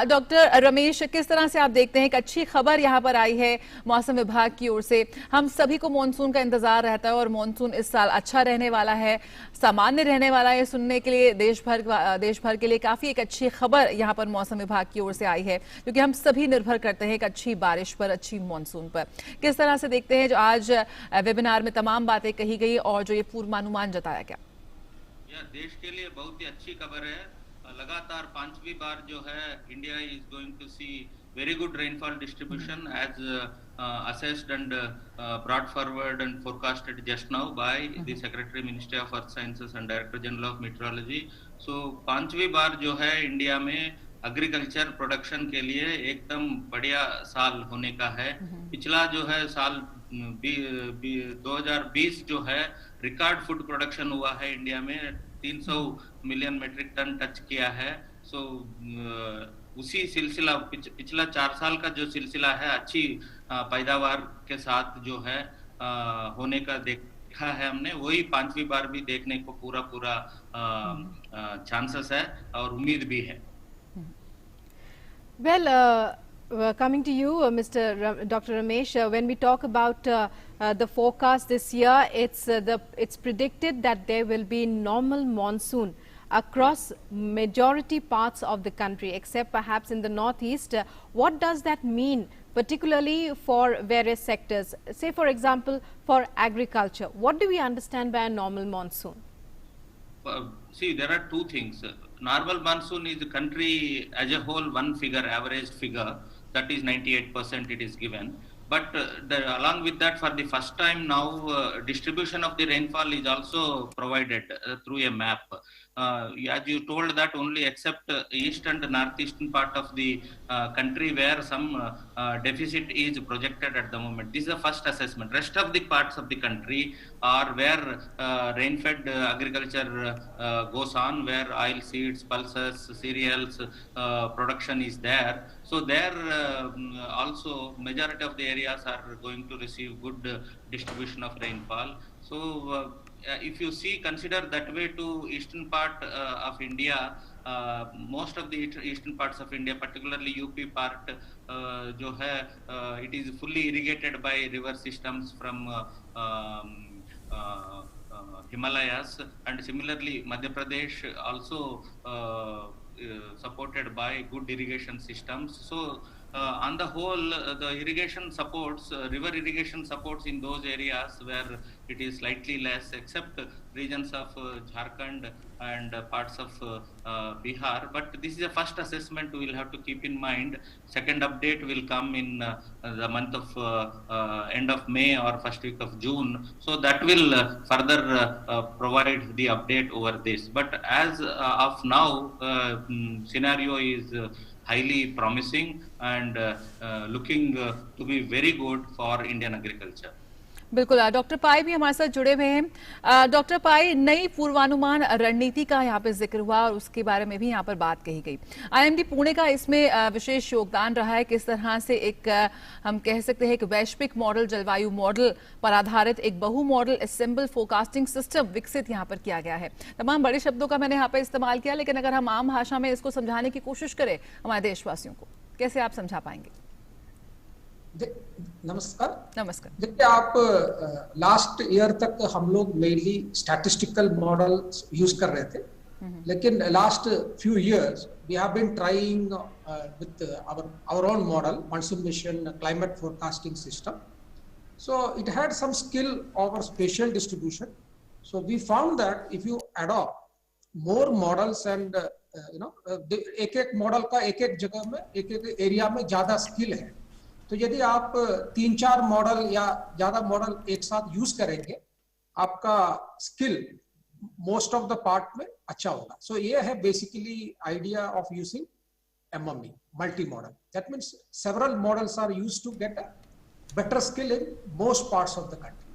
डॉक्टर रमेश, किस तरह से आप देखते हैं एक अच्छी खबर यहाँ पर आई है मौसम विभाग की ओर से? हम सभी को मानसून का इंतजार रहता है और मानसून इस साल अच्छा रहने वाला है, सामान्य रहने वाला है। सुनने के लिए देश भर के लिए काफी एक अच्छी खबर यहाँ पर मौसम विभाग की से आई है, क्योंकि हम सभी निर्भर करते हैं एक अच्छी बारिश पर, अच्छी मॉनसून पर। किस तरह से देखते हैं जो आज वेबिनार में तमाम बातें कही गई और जो ये पूर्वानुमान जताया गया? यह देश के लिए बहुत ही अच्छी खबर है। लगातार 5वीं बार जो है India is going to see very good rainfall distribution as assessed and brought forward and forecasted just now by the Secretary Ministry of Earth Sciences and Director General of Meteorology. So 5वीं बार जो है India में agriculture production के लिए एकदम बढ़िया साल होने का है। पिछला जो है साल 2020 जो है रिकॉर्ड फूड प्रोडक्शन हुआ है इंडिया में, 300 मिलियन मेट्रिक टन टच किया है। सो उसी सिलसिला पिछला 4 साल का जो सिलसिला है अच्छी पैदावार के साथ जो है होने का देखा है हमने, वही 5वीं बार भी देखने को पूरा चांसेस है और उम्मीद भी है। Well, coming to you, Dr. Ramesh, when we talk about the forecast this year, it's predicted that there will be normal monsoon across majority parts of the country, except perhaps in the northeast. What does that mean, particularly for various sectors? Say, for example, for agriculture, what do we understand by a normal monsoon? See, there are two things. Normal monsoon is the country as a whole, one figure, average figure, that is 98% it is given. But along with that, for the first time now, distribution of the rainfall is also provided through a map. As you told that only except east and northeastern part of the country where some deficit is projected at the moment. This is the first assessment. Rest of the parts of the country are where rain-fed agriculture goes on, where oil seeds, pulses, cereals production is there. So there also majority of the areas are going to receive good distribution of rainfall. So if you see, consider that way to eastern part of India, most of the eastern parts of India, particularly UP part, जो है, it is fully irrigated by river systems from Himalayas, and similarly Madhya Pradesh also supported by good irrigation systems. So on the whole, the irrigation supports, river irrigation supports in those areas where it is slightly less, except regions of Jharkhand and parts of Bihar. But this is a first assessment we will have to keep in mind. Second update will come in the month of end of May or first week of June. So that will further provide the update over this. But as of now, scenario is highly promising and looking to be very good for Indian agriculture. बिल्कुल, doctor पाई भी हमारे साथ जुड़े हुए हैं। Doctor पाई, नई पूर्वानुमान रणनीति का यहाँ पे जिक्र हुआ और उसके बारे में भी यहाँ पर बात कही गई। IMD पुणे का इसमें विशेष योगदान रहा है। किस तरह से एक हम कह सकते हैं एक वैश्विक मॉडल, जलवायु मॉडल पर आधारित एक बहु मॉडल असेंबल फोरकास्टिंग सिस्टम विकसित यहाँ पर किया गया है। तमाम बड़े शब्दों का मैंने यहाँ पर इस्तेमाल किया, लेकिन अगर हम आम भाषा में इसको समझाने की कोशिश करें हमारे देशवासियों को, कैसे आप समझा पाएंगे? नमस्कार। देखिए, आप लास्ट ईयर तक हम लोग मेनली स्टैटिस्टिकल मॉडल यूज कर रहे थे, लेकिन last few years we have been trying with our own model, monsoon mission climate forecasting system. So it had some skill over spatial distribution. So we found that if you adopt more models and एक model का एक जगह में एक area में ज्यादा skill है, तो यदि आप 3-4 मॉडल या ज्यादा मॉडल एक साथ यूज करेंगे, आपका skill most of the part में अच्छा होगा. सो ये है basically idea of using MME, multi model. That means several models are used to get a better skill in most parts of the country.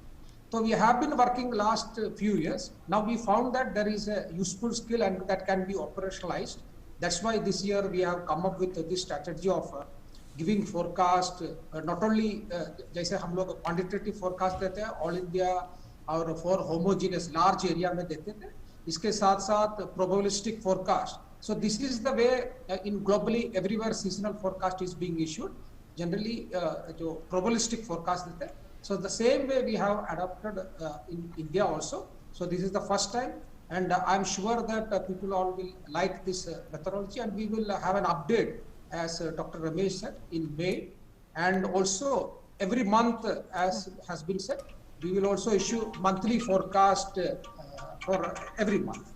So we have been working last few years. Now we found that there is a useful skill and that can be operationalized. That's why this year we have come up with this strategy of giving forecast, not only जैसे हम लोग quantitative forecast देते हैं all India और for homogeneous large area में देते थे, इसके साथ साथ probabilistic forecast. So this is the way in globally everywhere seasonal forecast is being issued. Generally जो probabilistic forecast देते हैं. So the same way we have adopted in India also. So this is the first time, and I'm sure that people all will like this methodology, and we will have an update, as Dr. Ramesh said, in May, and also every month, as has been said, we will also issue monthly forecast for every month.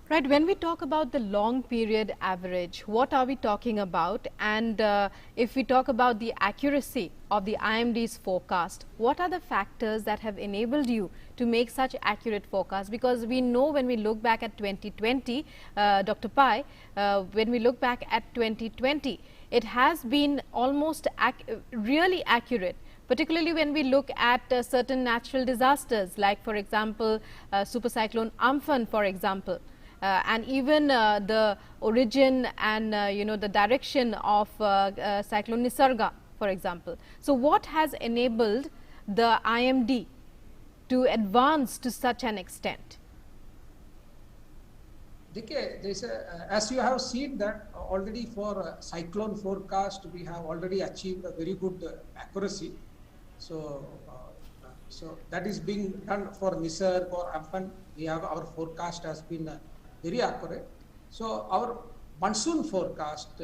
Right, when we talk about the long period average, what are we talking about? And if we talk about the accuracy of the IMD's forecast, what are the factors that have enabled you to make such accurate forecasts? Because we know when we look back at 2020, Dr. Pai, when we look back at 2020, it has been almost really accurate. Particularly when we look at certain natural disasters, like for example, Super Cyclone Amphan, for example. And even the origin and the direction of cyclone Nisarga, for example. So what has enabled the IMD to advance to such an extent? As you have seen that already for cyclone forecast, we have already achieved a very good accuracy. So that is being done for Nisarga or Amphan. We have our forecast has been very accurate. So our monsoon forecast,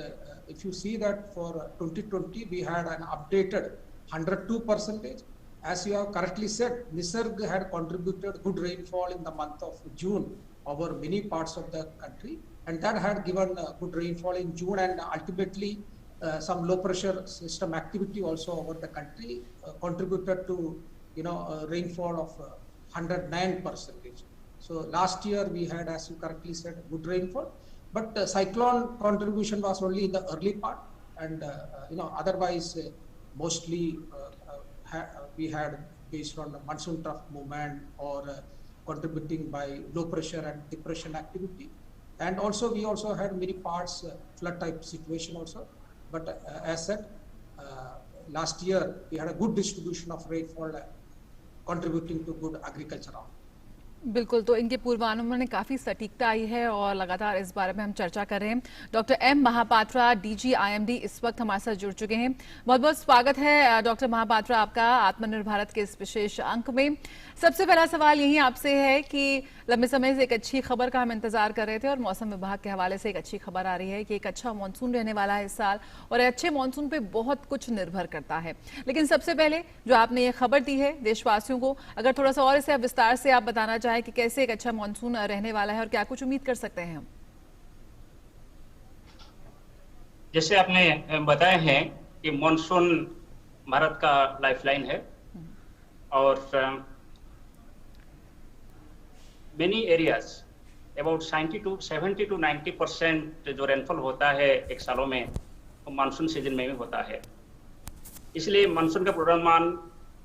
if you see that for 2020, we had an updated 102%. As you have correctly said, Nisarga had contributed good rainfall in the month of June over many parts of the country, and that had given good rainfall in June, and ultimately some low pressure system activity also over the country contributed to rainfall of 109%. So last year we had, as you correctly said, good rainfall, but cyclone contribution was only in the early part, and otherwise mostly we had based on the monsoon trough movement or contributing by low pressure and depression activity, and also we also had many parts flood type situation also. But as said, last year we had a good distribution of rainfall contributing to good agriculture. बिल्कुल, तो इनके पूर्वानुमान में काफ़ी सटीकता आई है और लगातार इस बारे में हम चर्चा कर रहे हैं। Doctor M Mohapatra, DG IMD, इस वक्त हमारे साथ जुड़ चुके हैं। बहुत बहुत स्वागत है डॉक्टर महापात्रा आपका आत्मनिर्भर भारत के इस विशेष अंक में। सबसे पहला सवाल यही आपसे है कि लंबे समय से एक अच्छी खबर का हम इंतजार कर रहे थे और मौसम विभाग के हवाले से एक अच्छी खबर आ रही है कि एक अच्छा मानसून रहने वाला है इस साल, और अच्छे मानसून पे बहुत कुछ निर्भर करता है। लेकिन सबसे पहले जो आपने ये खबर दी है देशवासियों को, अगर थोड़ा सा और इसे विस्तार से आप बताना चाहें कि कैसे एक अच्छा मानसून रहने वाला है और क्या कुछ उम्मीद कर सकते हैं हम। जैसे आपने बताया है कि मानसून भारत का लाइफलाइन है और many areas about 70 to 90% जो रेनफॉल होता है एक सालों में वो मानसून सीजन में भी होता है। इसलिए मानसून का पूर्वानुमान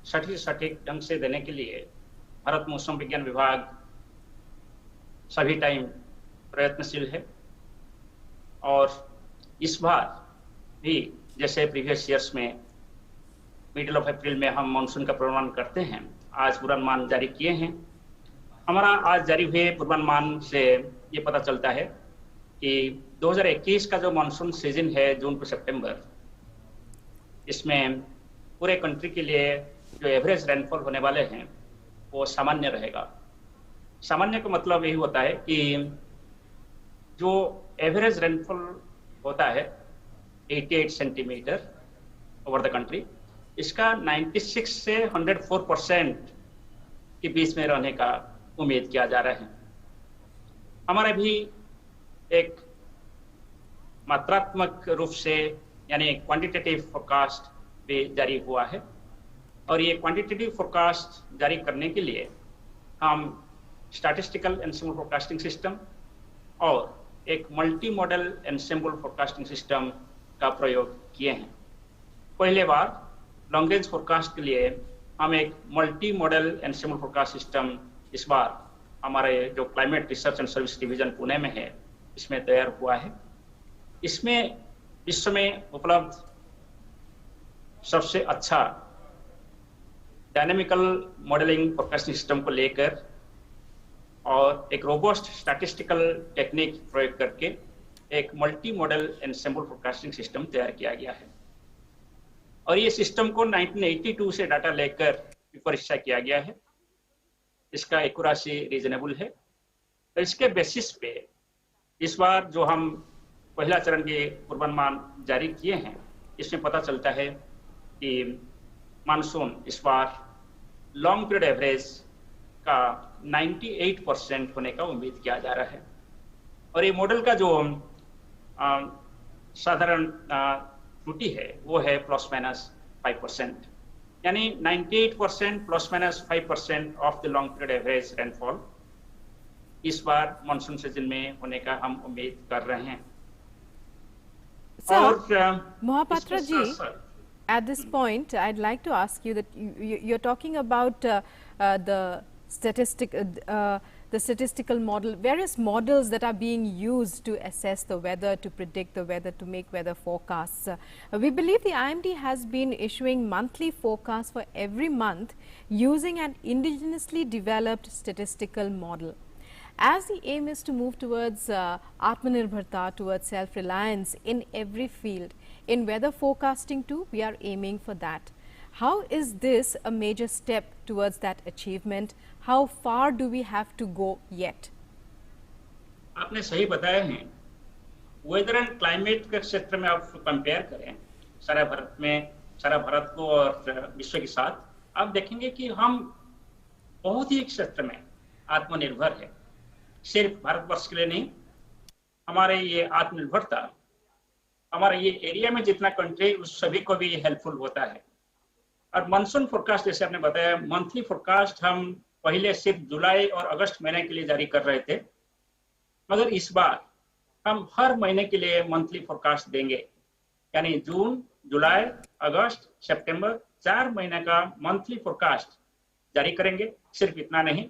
सटीक ढंग से देने के लिए भारत मौसम विज्ञान विभाग सभी टाइम प्रयत्नशील है, और इस बार भी जैसे प्रीवियस ईयर्स में मिडिल ऑफ अप्रैल में हम मानसून का पूर्वानुमान करते हैं, आज पूर्वानुमान जारी किए हैं। हमारा आज जारी हुए पूर्वानुमान से ये पता चलता है कि 2021 का जो मानसून सीजन है जून टू सितंबर, इसमें पूरे कंट्री के लिए जो एवरेज रेनफॉल होने वाले हैं वो सामान्य रहेगा। सामान्य का मतलब यही होता है कि जो एवरेज रेनफॉल होता है 88 सेंटीमीटर ओवर द कंट्री, इसका 96 से 104% के बीच में रहने का उम्मीद किया जा रहा है। हमारा भी एक मात्रात्मक रूप से यानी क्वांटिटेटिव फोरकास्ट भी जारी हुआ है, और ये क्वांटिटेटिव फोरकास्ट जारी करने के लिए हम स्टैटिस्टिकल एनसेम्बल फोरकास्टिंग सिस्टम और एक multi model ensemble forecasting system का प्रयोग किए हैं। पहले बार लॉन्ग रेंज फोरकास्ट के लिए हम एक multi model ensemble forecast system इस बार हमारे जो climate research and service division Pune में है इसमें तैयार हुआ है। इसमें विश्व में उपलब्ध सबसे अच्छा डायनेमिकल मॉडलिंग फोरकास्टिंग सिस्टम को लेकर और एक रोबस्ट स्टैटिस्टिकल टेक्निक प्रयोग करके एक multi model ensemble forecasting system तैयार किया गया है। और ये सिस्टम को 1982 से डाटा लेकर परीक्षा किया गया है। इसका एक्यूरेसी रीजनेबल है। तो इसके बेसिस पे इस बार जो हम पहला चरण के पूर्वानुमान जारी किए हैं, इसमें पता चलता है कि मानसून इस बार लॉन्ग पीरियड एवरेज का 98% होने का उम्मीद किया जा रहा है। और ये मॉडल का जो साधारण त्रुटि है वो है ±5%, यानी 98% ±5% of the long period average rainfall इस बार मानसून सीजन में होने का हम उम्मीद कर रहे हैं। Mohapatra ji, at this point, I'd like to ask you that you're talking about the statistical model, various models that are being used to assess the weather, to predict the weather, to make weather forecasts. We believe the IMD has been issuing monthly forecasts for every month using an indigenously developed statistical model. As the aim is to move towards Atmanirbharta, towards self-reliance in every field, in weather forecasting too, we are aiming for that. How is this a major step towards that achievement? How far do we have to go yet? आपने सही बताया है। Weather and climate के क्षेत्र में आप compare करें सारा भारत को और विश्व के साथ, आप देखेंगे कि हम बहुत ही क्षेत्र में आत्मनिर्भर है। सिर्फ भारतवर्ष के लिए नहीं, हमारे ये आत्मनिर्भरता हमारे ये एरिया में जितना कंट्री उस सभी को भी हेल्पफुल होता है। और मानसून फोरकास्ट जैसे आपने बताया, मंथली फोरकास्ट हम पहले सिर्फ जुलाई और अगस्त महीने के लिए जारी कर रहे थे, मगर इस बार हम हर महीने के लिए मंथली फोरकास्ट देंगे, यानी जून, जुलाई, अगस्त, सितंबर 4 महीने का मंथली फोरकास्ट जारी करेंगे। सिर्फ इतना नहीं,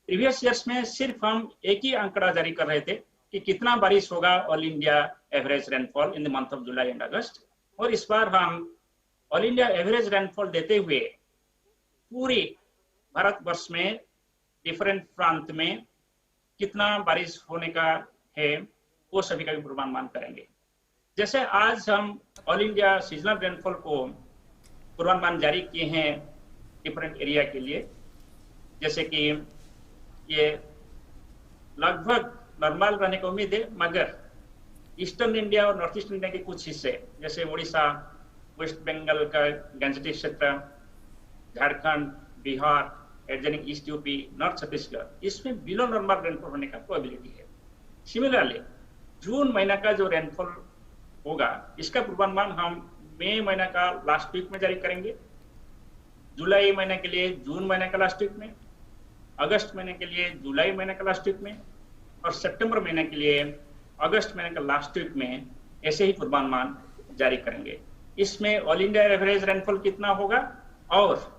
प्रीवियस ईयर्स में सिर्फ हम एक ही आंकड़ा जारी कर रहे थे कि कितना बारिश होगा all India average rainfall in the month of July and August, और इस बार हम ऑल इंडिया एवरेज रेनफॉल देते हुए पूरी भारतवर्ष में डिफरेंट प्रांत में कितना बारिश होने का है वो सभी का भी पूर्वानुमान करेंगे। जैसे आज हम ऑल इंडिया सीजनल रेनफॉल को पूर्वानुमान जारी किए हैं डिफरेंट एरिया के लिए, जैसे कि ये लगभग नॉर्मल रहने की उम्मीद है, मगर ईस्टर्न इंडिया और नॉर्थ ईस्ट इंडिया के कुछ हिस्से जैसे उड़ीसा, वेस्ट बंगाल का गंजटी क्षेत्र, Jharkhand, Bihar, adjoining east UP, north Chhattisgarh, इसमें बिलो नॉर्मल रेनफॉल होने का प्रोबेबिलिटी है। सिमिलरली जून महीना का जो रेनफॉल होगा इसका पूर्वानुमान हम मई महीना का लास्ट वीक में जारी करेंगे, जुलाई महीने के लिए जून महीने का लास्ट वीक में, अगस्त महीने के लिए जुलाई महीने का लास्ट वीक में, और सितंबर महीने के लिए अगस्त महीने का लास्ट वीक में ऐसे ही पूर्वानुमान जारी करेंगे। इसमें ऑल इंडिया एवरेज रेनफॉल कितना होगा और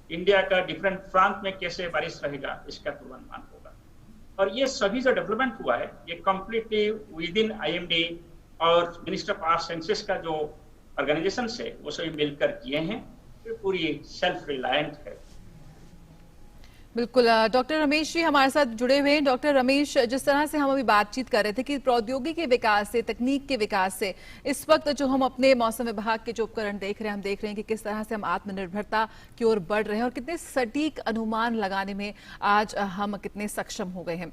इंडिया का डिफरेंट प्रांत में कैसे बारिश रहेगा इसका पूर्वानुमान होगा। और ये सभी जो डेवलपमेंट हुआ है ये कंप्लीटली विद इन IMD और मिनिस्टर ऑफ आर्थ साइंसेस का जो ऑर्गेनाइजेशन है वो सभी मिलकर किए हैं। ये पूरी सेल्फ रिलायंट है। बिल्कुल। डॉक्टर रमेश जी हमारे साथ जुड़े हुए हैं। डॉक्टर रमेश, जिस तरह से हम अभी बातचीत कर रहे थे कि प्रौद्योगिकी के विकास से, तकनीक के विकास से इस वक्त जो हम अपने मौसम विभाग के जो उपकरण देख रहे हैं, हम देख रहे हैं कि किस तरह से हम आत्मनिर्भरता की ओर बढ़ रहे हैं और कितने सटीक अनुमान लगाने में आज हम कितने सक्षम हो गए हैं।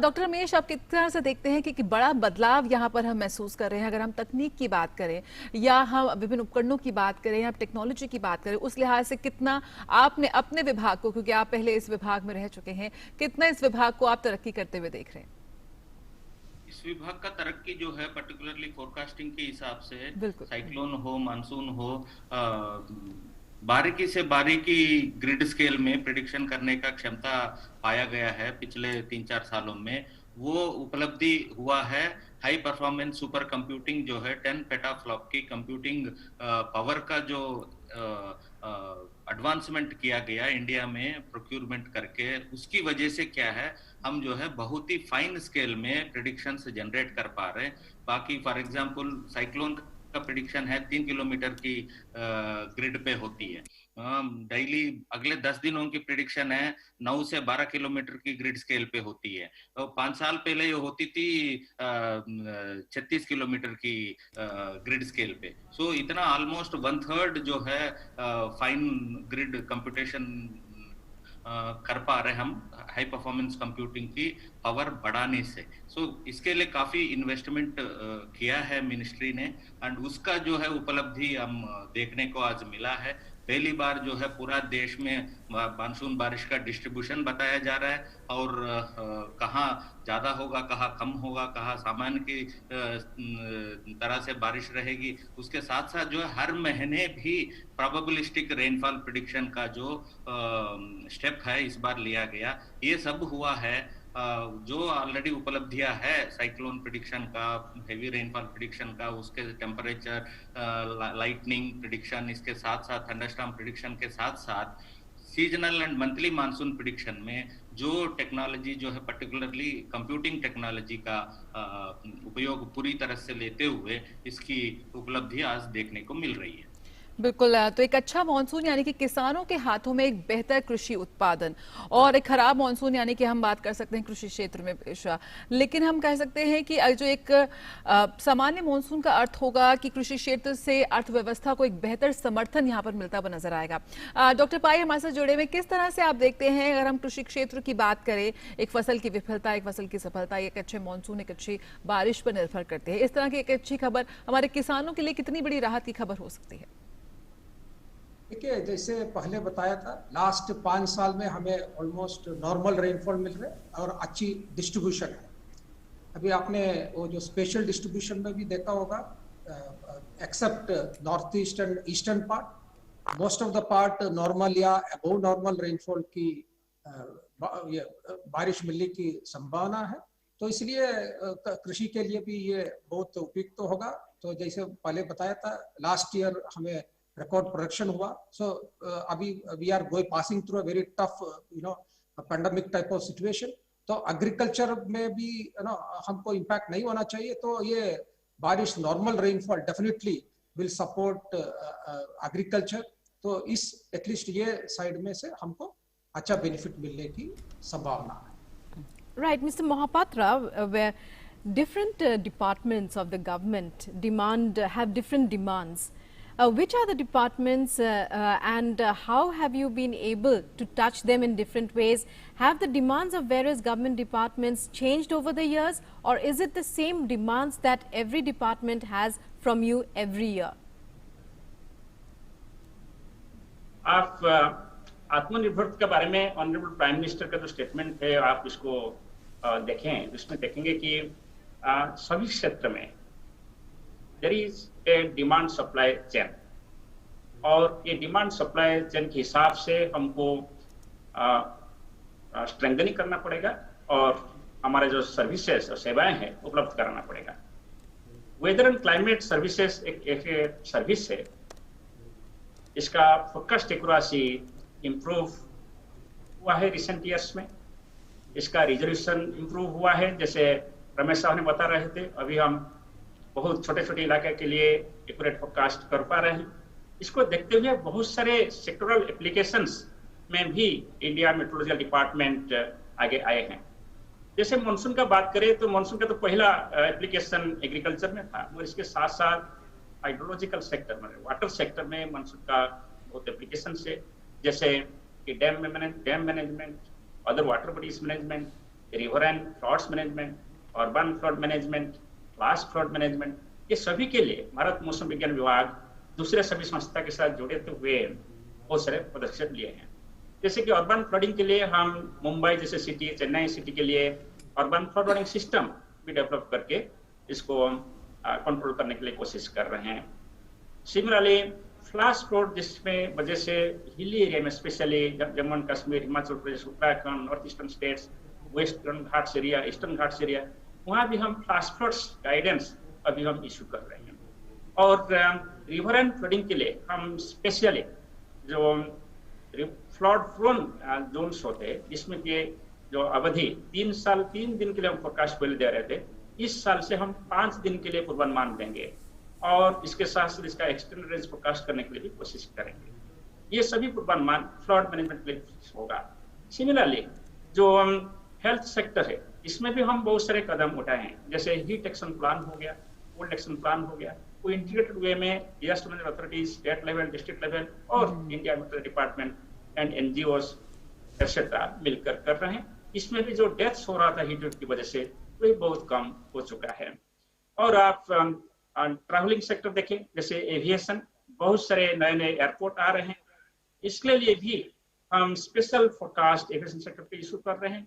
डॉक्टर रमेश, आप किस तरह से देखते हैं कि बड़ा बदलाव यहाँ पर हम महसूस कर रहे हैं? अगर हम तकनीक की बात करें या हम विभिन्न उपकरणों की बात करें या टेक्नोलॉजी की बात करें, उस लिहाज से कितना आपने अपने विभाग को, क्योंकि आप पहले इस विभाग में रह चुके हैं, कितना इस विभाग को आप तरक्की करते हुए देख रहे हैं? इस विभाग का तरक्की जो है पर्टिकुलरली फोरकास्टिंग के हिसाब से, साइक्लोन हो, मानसून हो, बारीकी से बारीकी ग्रिड स्केल में प्रेडिक्शन करने का क्षमता पाया गया है पिछले 3-4 सालों में। वो उपलब्धि हुआ है हाई परफॉर्मेंस सुपर कंप्यूटिंग जो है 10 पेटाफ्लॉप की कंप्यूटिंग पावर का जो एडवांसमेंट किया गया इंडिया में प्रोक्यूरमेंट करके, उसकी वजह से क्या है, हम जो है बहुत ही फाइन स्केल में प्रेडिक्शंस जनरेट कर पा रहे हैं। बाकी फॉर एग्जांपल साइक्लोन का प्रेडिक्शन है 3 किलोमीटर की ग्रिड पे होती है, डेली अगले 10 दिनों की प्रेडिक्शन है 9 से 12 किलोमीटर की ग्रिड स्केल पे होती है। तो 5 साल पहले ये होती थी 36 किलोमीटर की ग्रिड स्केल पे। सो इतना ऑलमोस्ट 1/3 जो है फाइन ग्रिड कंप्यूटेशन कर पा रहे हम हाई परफॉर्मेंस कंप्यूटिंग की पावर बढ़ाने से। सो इसके लिए काफी इन्वेस्टमेंट किया है मिनिस्ट्री ने, एंड उसका जो है उपलब्धि हम देखने को आज मिला है। पहली बार जो है पूरा देश में मानसून बारिश का डिस्ट्रीब्यूशन बताया जा रहा है, और कहाँ ज्यादा होगा, कहाँ कम होगा, कहाँ सामान्य की तरह से बारिश रहेगी। उसके साथ साथ जो है हर महीने भी प्रोबेबिलिस्टिक रेनफॉल प्रेडिक्शन का जो स्टेप है इस बार लिया गया। ये सब हुआ है। जो ऑलरेडी उपलब्धियां है साइक्लोन प्रेडिक्शन का, हेवी रेनफॉल प्रेडिक्शन का, उसके टेम्परेचर, लाइटनिंग प्रेडिक्शन, इसके साथ साथ थंडरस्टॉर्म प्रेडिक्शन के साथ साथ seasonal and monthly monsoon prediction में जो टेक्नोलॉजी जो है पर्टिकुलरली कंप्यूटिंग टेक्नोलॉजी का उपयोग पूरी तरह से लेते हुए इसकी उपलब्धि आज देखने को मिल रही है। बिल्कुल, तो एक अच्छा मानसून यानी कि किसानों के हाथों में एक बेहतर कृषि उत्पादन, और एक खराब मानसून यानी कि हम बात कर सकते हैं कृषि क्षेत्र में पेशा। लेकिन हम कह सकते हैं कि जो एक सामान्य मानसून का अर्थ होगा कि कृषि क्षेत्र से अर्थव्यवस्था को एक बेहतर समर्थन यहाँ पर मिलता हुआ नजर आएगा। डॉक्टर पाई हमारे साथ जुड़े हुए, किस तरह से आप देखते हैं अगर हम कृषि क्षेत्र की बात करें, एक फसल की विफलता, एक फसल की सफलता, एक अच्छे मानसून, एक अच्छी बारिश पर निर्भर करते हैं। इस तरह की एक अच्छी खबर हमारे किसानों के लिए कितनी बड़ी राहत की खबर हो सकती है? देखिए, जैसे पहले बताया था, लास्ट 5 साल में हमें ऑलमोस्ट नॉर्मल रेनफॉल मिल रहा है और अच्छी डिस्ट्रीब्यूशन है। अभी आपने वो जो स्पेशल डिस्ट्रीब्यूशन में भी देखा होगा, except north east and eastern part, most of the part normal या अबव नॉर्मल रेनफॉल की बारिश मिलने की संभावना है। तो इसलिए कृषि के लिए भी ये बहुत उपयुक्त होगा। तो जैसे पहले बताया था, लास्ट ईयर हमें रिकॉर्ड प्रोडक्शन हुआ। सो अभी we are passing through a very tough pandemic type of situation. तो एग्रीकल्चर में भी हमको इम्पैक्ट नहीं होना चाहिए। तो ये बारिश, normal rainfall definitely will support agriculture. तो इस एटलीस्ट ये साइड में से हमको अच्छा बेनिफिट मिलने की संभावना है। Right, mister Mohapatra, where different departments of the government have different demands. Which are the departments and how have you been able to touch them in different ways? Have the demands of various government departments changed over the years, or is it the same demands that every department has from you every year? आप आत्मनिर्भर के बारे में honourable prime minister का जो statement है आप उसको देखें, उसमें देखेंगे कि सभी क्षेत्र में there is a demand supply chain, और ये डिमांड सप्लाई चेन के हिसाब से हमको स्ट्रेंथनिंग करना पड़ेगा और हमारे जो सर्विसेज और सेवाएं हैं उपलब्ध कराना पड़ेगा। वेदर एंड क्लाइमेट सर्विसेज एक सर्विस है, इसका फोकस्ड एक्यूरेसी इम्प्रूव हुआ है रिसेंट ईयर्स में, इसका रिजोल्यूशन इम्प्रूव हुआ है। जैसे रमेश साहब ने बता रहे थे, अभी हम बहुत छोटे छोटे इलाके के लिए एक्यूरेट फोरकास्ट कर पा रहे हैं। इसको देखते हुए बहुत सारे सेक्टोरल एप्लीकेशंस में भी इंडिया मेट्रोलॉजिकल डिपार्टमेंट आगे आए हैं। जैसे मानसून का बात करें तो मानसून का तो पहला एप्लीकेशन एग्रीकल्चर में था, और इसके साथ साथ हाइड्रोलॉजिकल सेक्टर में, वाटर सेक्टर में मानसून का बहुत एप्लीकेशन है, जैसे कि dam management, other water bodies management, river and floods management, urban flood management, flush flood management. ये सभी के लिए भारत मौसम विज्ञान विभाग दूसरे सभी संस्था के साथ जुड़े हुए बहुत सारे पदक्षेप लिए हैं। जैसे कि अर्बन फ्लडिंग के लिए हम मुंबई जैसे सिटी, चेन्नई सिटी के लिए अर्बन फ्लड सिस्टम भी डेवलप करके इसको कंट्रोल करने के लिए कोशिश कर रहे हैं। सिमिलरली फ्लैश फ्लड जिसमें वजह से हिली एरिया में, specially Jammu and Kashmir, Himachal Pradesh, Uttarakhand, north eastern states, western Ghats area, eastern Ghats area, वहाँ भी हम फ्लैश फ्लड्स गाइडेंस अभी हम इशू कर रहे हैं। और रिवर एंड फ्लडिंग के लिए हम स्पेशली जो फ्लड प्रोन जोन्स होते हैं, जिसमें कि जो अवधि 3 दिन के लिए हम फोरकास्ट पहले दे रहे थे, इस साल से हम 5 दिन के लिए पूर्वानुमान देंगे और इसके साथ साथ इसका एक्सटेंडेड रेंज फोरकास्ट करने के लिए भी कोशिश करेंगे। ये सभी पूर्वानुमान फ्लड मैनेजमेंट के लिए होगा। सिमिलरली जो हेल्थ सेक्टर है, इसमें भी हम बहुत सारे कदम उठाए हैं, जैसे हीट एक्शन प्लान हो गया, कोल्ड एक्शन प्लान हो गया, वो इंटीग्रेटेड वे में disaster management authorities, state level, district level और India meteorology department and NGOs etcetera मिलकर कर रहे हैं। इसमें भी जो डेथ्स हो रहा था हीट वेव की वजह से, वही बहुत कम हो चुका है। और आप ट्रैवलिंग सेक्टर देखें, जैसे एविएशन, बहुत सारे नए नए एयरपोर्ट आ रहे हैं, इसके लिए भी हम स्पेशल फोरकास्ट एविएशन सेक्टर पे इशू कर रहे हैं,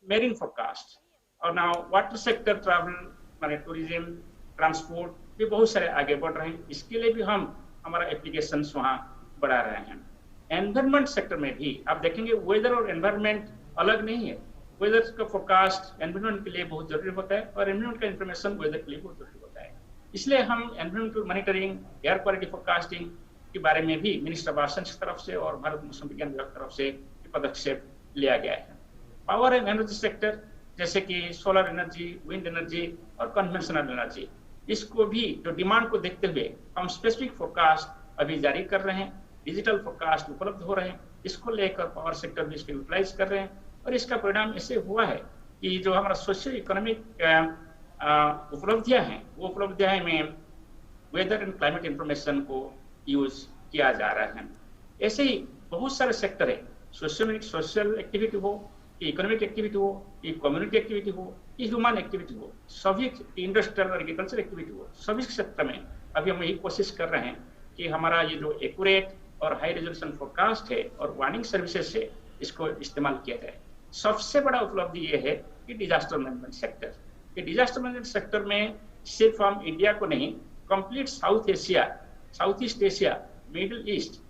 मेरीन फोरकास्ट। और नाउ वाटर सेक्टर, ट्रैवल माने टूरिज्म, ट्रांसपोर्ट भी बहुत सारे आगे बढ़ रहे हैं, इसके लिए भी हम हमारा एप्लीकेशन वहाँ बढ़ा रहे हैं। एनवायरमेंट सेक्टर में भी आप देखेंगे वेदर और एनवायरमेंट अलग नहीं है। वेदर का फोरकास्ट एनवायरमेंट के लिए बहुत जरूरी होता है और एनवायरमेंट का इंफॉर्मेशन वेदर के लिए बहुत जरूरी होता है। इसलिए हम environmental monitoring, air quality forecasting के बारे में भी मिनिस्टर ऑफ आसन की तरफ से और भारत मौसम विज्ञान विभाग की तरफ से पदक्षेप लिया गया है। पावर एंड एनर्जी सेक्टर, जैसे कि सोलर एनर्जी, विंड एनर्जी और कन्वेंशनल एनर्जी, इसको भी जो डिमांड को देखते हुए हम स्पेसिफिक फोरकास्ट अभी जारी कर रहे हैं। डिजिटल फोरकास्ट उपलब्ध हो रहे हैं, इसको लेकर पावर सेक्टर भी इसको यूटिलाइज कर रहे हैं। और इसका परिणाम ऐसे हुआ है कि जो हमारा सोशल इकोनॉमिक उपलब्धियां हैं, वो उपलब्धियां में वेदर एंड क्लाइमेट इंफॉर्मेशन को यूज किया जा रहा है। ऐसे ही बहुत सारे सेक्टर है, सोशल एक्टिविटी हो, इकोनॉमिक एक्टिविटी हो, कम्युनिटी एक्टिविटी हो, ह्यूमन एक्टिविटी हो, सभी इंडस्ट्रियल और एग्रीकल्चर एक्टिविटी हो, सभी क्षेत्र में अभी हम यही कोशिश कर रहे हैं कि हमारा ये जो एक्यूरेट और हाई रेजोल्यूशन फोरकास्ट है और वार्निंग सर्विसेज से इसको इस्तेमाल किया जाए। सबसे बड़ा उपलब्धि ये है कि डिजास्टर मैनेजमेंट सेक्टर, कि डिजास्टर मैनेजमेंट सेक्टर में सिर्फ हम इंडिया को नहीं, complete south Asia, south east Asia, middle east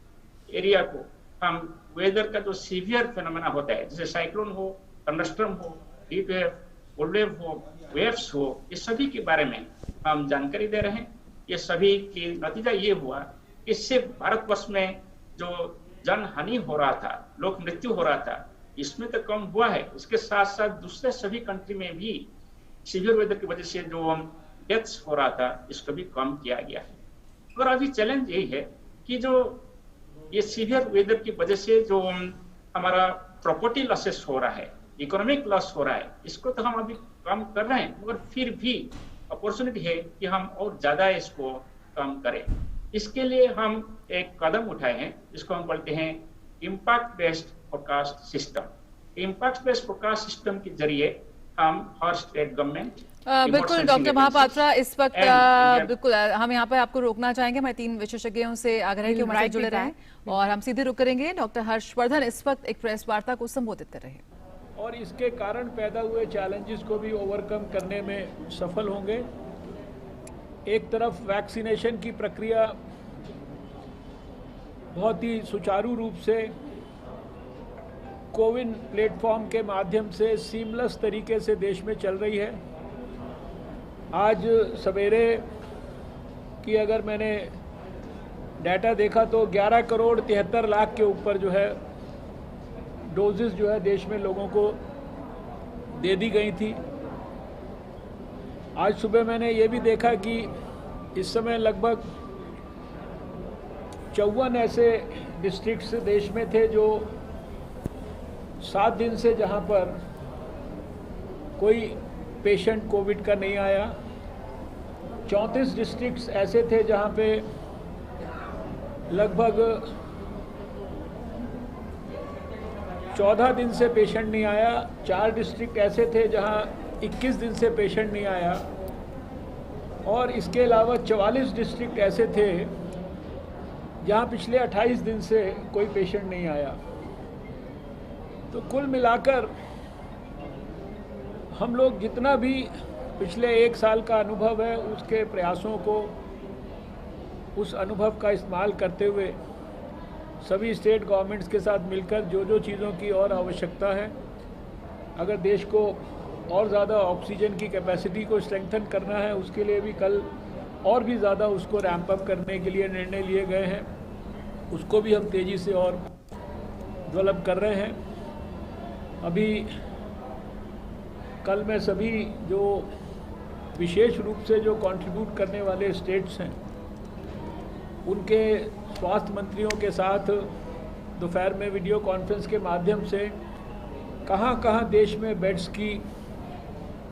area को हम वेदर का जो सीवियर फेनोमेना होता है, जैसे साइक्लोन हो, थंडरस्टॉर्म हो, हीट वेव, कोल्ड वेव हो, वेव्स हो, ये सभी के बारे में हम जानकारी दे रहे हैं। ये सभी की नतीजा ये हुआ कि सिर्फ भारतवर्ष में जो जन हानि हो रहा था, लोग मृत्यु हो रहा था, इसमें तो कम हुआ है, इसके साथ साथ दूसरे सभी कंट्री में भी सीवियर वेदर की वजह से जो डेथ्स हो रहा था, इसको भी कम किया गया है। और अभी चैलेंज यही है कि जो ये सीवियर वेदर की वजह से जो हमारा प्रॉपर्टी लॉसेस हो रहा है, इकोनॉमिक लॉस हो रहा है, इसको तो हम अभी कम कर रहे हैं, मगर फिर भी अपॉर्चुनिटी है कि हम और ज्यादा इसको कम करें। इसके लिए हम एक कदम उठाए हैं, जिसको हम बोलते हैं impact based forecast system. Impact based forecast system के जरिए हम हर स्टेट गवर्नमेंट बिल्कुल डॉक्टर महापात्रा, इस वक्त बिल्कुल हम यहाँ पर आपको रोकना चाहेंगे। मैं 3 विशेषज्ञों से आग्रह कि हमारे जुड़े रहें और हम सीधे रुक करेंगे। डॉक्टर हर्षवर्धन इस वक्त एक प्रेस वार्ता को संबोधित कर रहे हैं और इसके कारण पैदा हुए चैलेंजेस को भी ओवरकम करने में सफल होंगे। एक तरफ वैक्सीनेशन की प्रक्रिया बहुत ही सुचारू रूप से कोविन प्लेटफॉर्म के माध्यम से सीमलेस तरीके से देश में चल रही है। आज सवेरे की अगर मैंने डाटा देखा तो 11 करोड़ 73 लाख के ऊपर जो है डोजेस जो है देश में लोगों को दे दी गई थी। आज सुबह मैंने ये भी देखा कि इस समय लगभग 54 ऐसे डिस्ट्रिक्ट्स देश में थे जो 7 दिन से जहां पर कोई पेशेंट कोविड का नहीं आया। 34 डिस्ट्रिक्ट्स ऐसे थे जहां पे लगभग 14 दिन से पेशेंट नहीं आया। 4 डिस्ट्रिक्ट ऐसे थे जहां 21 दिन से पेशेंट नहीं आया और इसके अलावा 44 डिस्ट्रिक्ट ऐसे थे जहां पिछले 28 दिन से कोई पेशेंट नहीं आया। तो कुल मिलाकर हम लोग जितना भी पिछले 1 साल का अनुभव है, उसके प्रयासों को, उस अनुभव का इस्तेमाल करते हुए सभी स्टेट गवर्नमेंट्स के साथ मिलकर जो जो चीज़ों की और आवश्यकता है, अगर देश को और ज़्यादा ऑक्सीजन की कैपेसिटी को स्ट्रेंथन करना है, उसके लिए भी कल और भी ज़्यादा उसको रैंप अप करने के लिए निर्णय लिए गए हैं। उसको भी हम तेज़ी से और डेवलप कर रहे हैं। अभी कल मैं सभी जो विशेष रूप से जो कंट्रीब्यूट करने वाले स्टेट्स हैं उनके स्वास्थ्य मंत्रियों के साथ दोपहर में वीडियो कॉन्फ्रेंस के माध्यम से कहाँ कहाँ देश में बेड्स की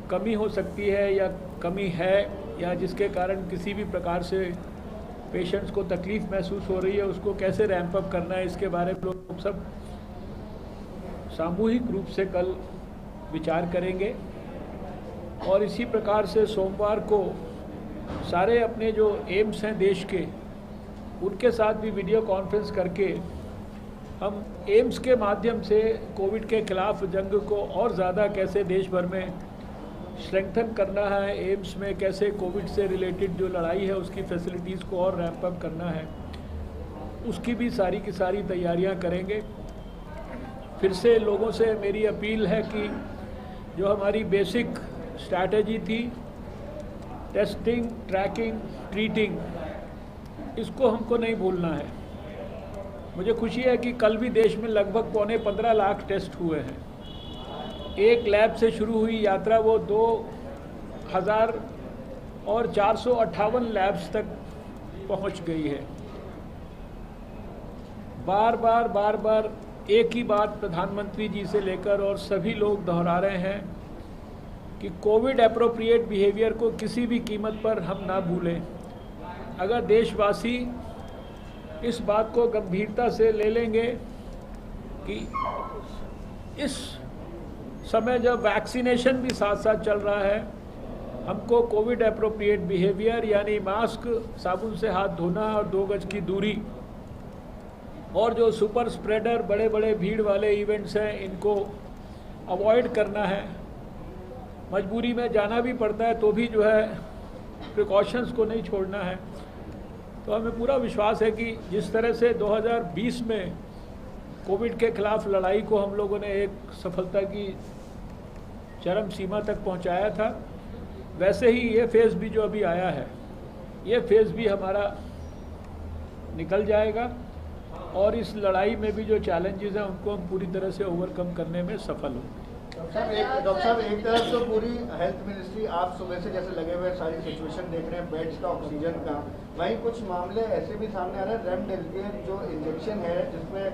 कमी हो सकती है या कमी है या जिसके कारण किसी भी प्रकार से पेशेंट्स को तकलीफ़ महसूस हो रही है, उसको कैसे रैंप अप करना है, इसके बारे में लोग सब सामूहिक रूप से कल विचार करेंगे। और इसी प्रकार से सोमवार को सारे अपने जो एम्स हैं देश के, उनके साथ भी वीडियो कॉन्फ्रेंस करके हम एम्स के माध्यम से कोविड के खिलाफ जंग को और ज़्यादा कैसे देश भर में स्ट्रेंथन करना है, एम्स में कैसे कोविड से रिलेटेड जो लड़ाई है उसकी फैसिलिटीज़ को और रैंप अप करना है, उसकी भी सारी की सारी तैयारियां करेंगे। फिर से लोगों से मेरी अपील है कि जो हमारी बेसिक स्ट्रैटेजी थी, टेस्टिंग, ट्रैकिंग, ट्रीटिंग, इसको हमको नहीं भूलना है। मुझे खुशी है कि कल भी देश में लगभग 15 लाख टेस्ट हुए हैं। एक लैब से शुरू हुई यात्रा वो 2458 लैब्स तक पहुंच गई है। बार बार एक ही बात प्रधानमंत्री जी से लेकर और सभी लोग दोहरा रहे हैं कि कोविड एप्रोप्रिएट बिहेवियर को किसी भी कीमत पर हम ना भूलें। अगर देशवासी इस बात को गंभीरता से ले लेंगे कि इस समय जब वैक्सीनेशन भी साथ साथ चल रहा है, हमको कोविड एप्रोप्रिएट बिहेवियर यानी मास्क, साबुन से हाथ धोना और 2 गज की दूरी और जो सुपर स्प्रेडर बड़े बड़े भीड़ वाले इवेंट्स हैं इनको अवॉइड करना है। मजबूरी में जाना भी पड़ता है तो भी जो है प्रिकॉशंस को नहीं छोड़ना है। तो हमें पूरा विश्वास है कि जिस तरह से 2020 में कोविड के खिलाफ लड़ाई को हम लोगों ने एक सफलता की चरम सीमा तक पहुंचाया था, वैसे ही ये फेज़ भी जो अभी आया है, ये फेज़ भी हमारा निकल जाएगा और इस लड़ाई में भी जो चैलेंजेस हैं उनको हम पूरी तरह से ओवरकम करने में सफल होंगे। डॉक्टर साहब, एक तरफ तो पूरी हेल्थ मिनिस्ट्री आप सुबह से जैसे लगे हुए सारी सिचुएशन देख रहे हैं, बेड्स का, ऑक्सीजन का, वहीं कुछ मामले ऐसे भी सामने आ रहे हैं। रेमडेसिविर जो इंजेक्शन है जिसमें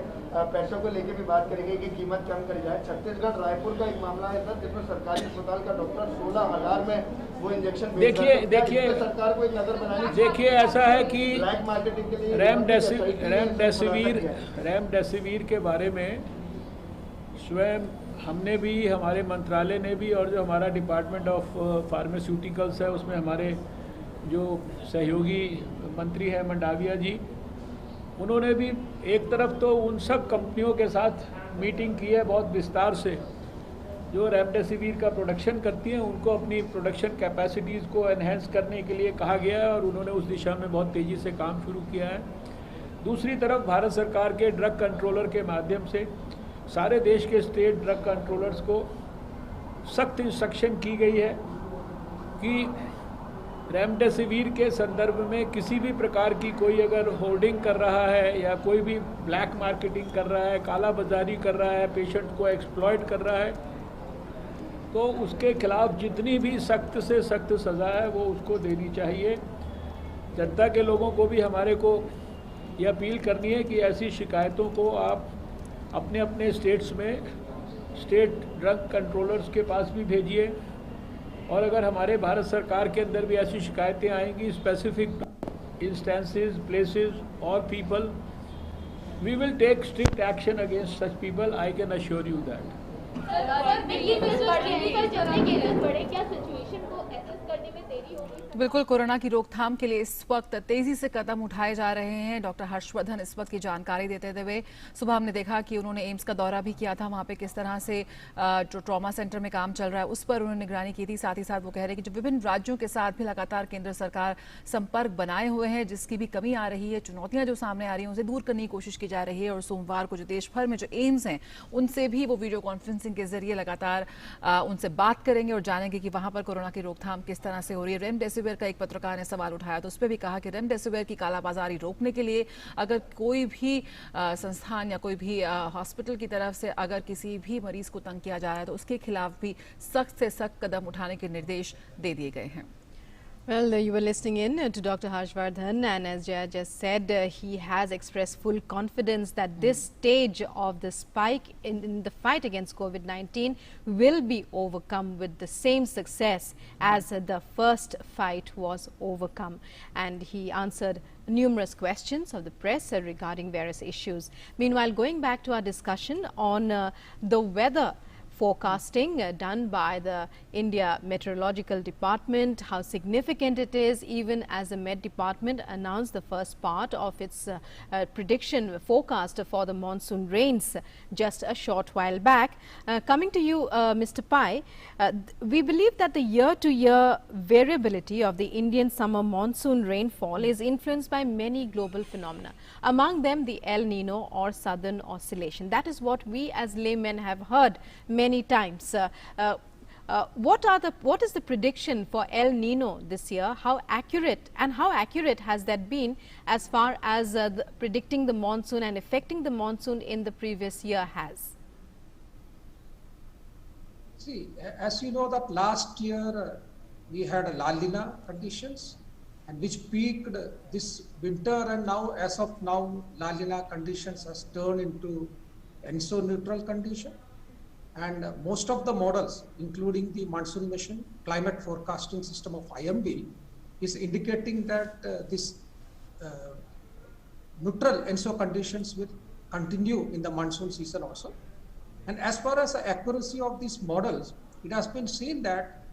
पैसों को लेके भी बात करेंगे कि कीमत कम करी जाए। छत्तीसगढ़ रायपुर का एक मामला है सर जिसमें सरकारी अस्पताल का डॉक्टर 16,000 में वो इंजेक्शन देखिए सरकार को एक नजर बनानी। देखिए ऐसा है कि ब्लैक मार्केटिंग के लिए रेमडेसिविर के बारे में स्वयं हमने भी, हमारे मंत्रालय ने भी और जो हमारा डिपार्टमेंट ऑफ फार्मास्यूटिकल्स है उसमें हमारे जो सहयोगी मंत्री हैं मंडाविया जी, उन्होंने भी एक तरफ तो उन सब कंपनियों के साथ मीटिंग की है बहुत विस्तार से जो रेमडेसिविर का प्रोडक्शन करती हैं, उनको अपनी प्रोडक्शन कैपेसिटीज़ को एनहेंस करने के लिए कहा गया है और उन्होंने उस दिशा में बहुत तेज़ी से काम शुरू किया है। दूसरी तरफ भारत सरकार के ड्रग कंट्रोलर के माध्यम से सारे देश के स्टेट ड्रग कंट्रोलर्स को सख्त इंस्ट्रक्शन की गई है कि रेमडेसिविर के संदर्भ में किसी भी प्रकार की कोई अगर होर्डिंग कर रहा है या कोई भी ब्लैक मार्केटिंग कर रहा है, काला बाजारी कर रहा है, पेशेंट को एक्सप्लॉइट कर रहा है, तो उसके खिलाफ जितनी भी सख्त से सख्त सज़ा है वो उसको देनी चाहिए। जनता के लोगों को भी हमारे को ये अपील करनी है कि ऐसी शिकायतों को आप अपने अपने स्टेट्स में स्टेट ड्रग कंट्रोलर्स के पास भी भेजिए और अगर हमारे भारत सरकार के अंदर भी ऐसी शिकायतें आएंगी स्पेसिफिक इंस्टेंसेस, प्लेसेस और people, we will take strict action against such people, I can assure you that. क्या सिचुएशन को एसेस करने में देरी हो बिल्कुल, कोरोना की रोकथाम के लिए इस वक्त तेजी से कदम उठाए जा रहे हैं। डॉक्टर हर्षवर्धन इस वक्त की जानकारी देते हुए सुबह हमने देखा कि उन्होंने एम्स का दौरा भी किया था, वहां पे किस तरह से जो ट्रॉमा सेंटर में काम चल रहा है उस पर उन्होंने निगरानी की थी। साथ ही साथ वो कह रहे हैं कि जो विभिन्न राज्यों के साथ भी लगातार केंद्र सरकार संपर्क बनाए हुए हैं, जिसकी भी कमी आ रही है, चुनौतियां जो सामने आ रही हैं उसे दूर करने की कोशिश की जा रही है। और सोमवार को जो देश भर में जो एम्स हैं उनसे भी वो वीडियो कॉन्फ्रेंसिंग के जरिए लगातार उनसे बात करेंगे और जानेंगे कि वहां पर कोरोना की रोकथाम किस तरह से हो रही है। रेमडेसिविर का एक पत्रकार ने सवाल उठाया तो उस पर भी कहा कि रेमडेसिविर की कालाबाजारी रोकने के लिए अगर कोई भी संस्थान या कोई भी हॉस्पिटल की तरफ से अगर किसी भी मरीज को तंग किया जा रहा है तो उसके खिलाफ भी सख्त से सख्त कदम उठाने के निर्देश दे दिए गए हैं। Well, you were listening in to Dr. Harshvardhan, and as Jaya just said, he has expressed full confidence that this stage of the spike in the fight against COVID-19 will be overcome with the same success as the first fight was overcome. And he answered numerous questions of the press regarding various issues. Meanwhile, going back to our discussion on the weather forecasting done by the India Meteorological Department, how significant it is, even as the Met Department announced the first part of its prediction forecast for the monsoon rains just a short while back. Coming to you, Mr. Pai, we believe that the year-to-year variability of the Indian summer monsoon rainfall is influenced by many global phenomena, among them the El Nino or Southern Oscillation. That is what we as laymen have heard many times. What is the prediction for El Nino this year? How accurate has that been as far as predicting the monsoon and affecting the monsoon in the previous year has? See, as you know that last year we had La Nina conditions and which peaked this winter, and now as of now La Nina conditions has turned into ENSO neutral condition. And most of the models, including the monsoon machine, climate forecasting system of IMD, is indicating that this neutral ENSO conditions will continue in the monsoon season also. And as far as the accuracy of these models, it has been seen that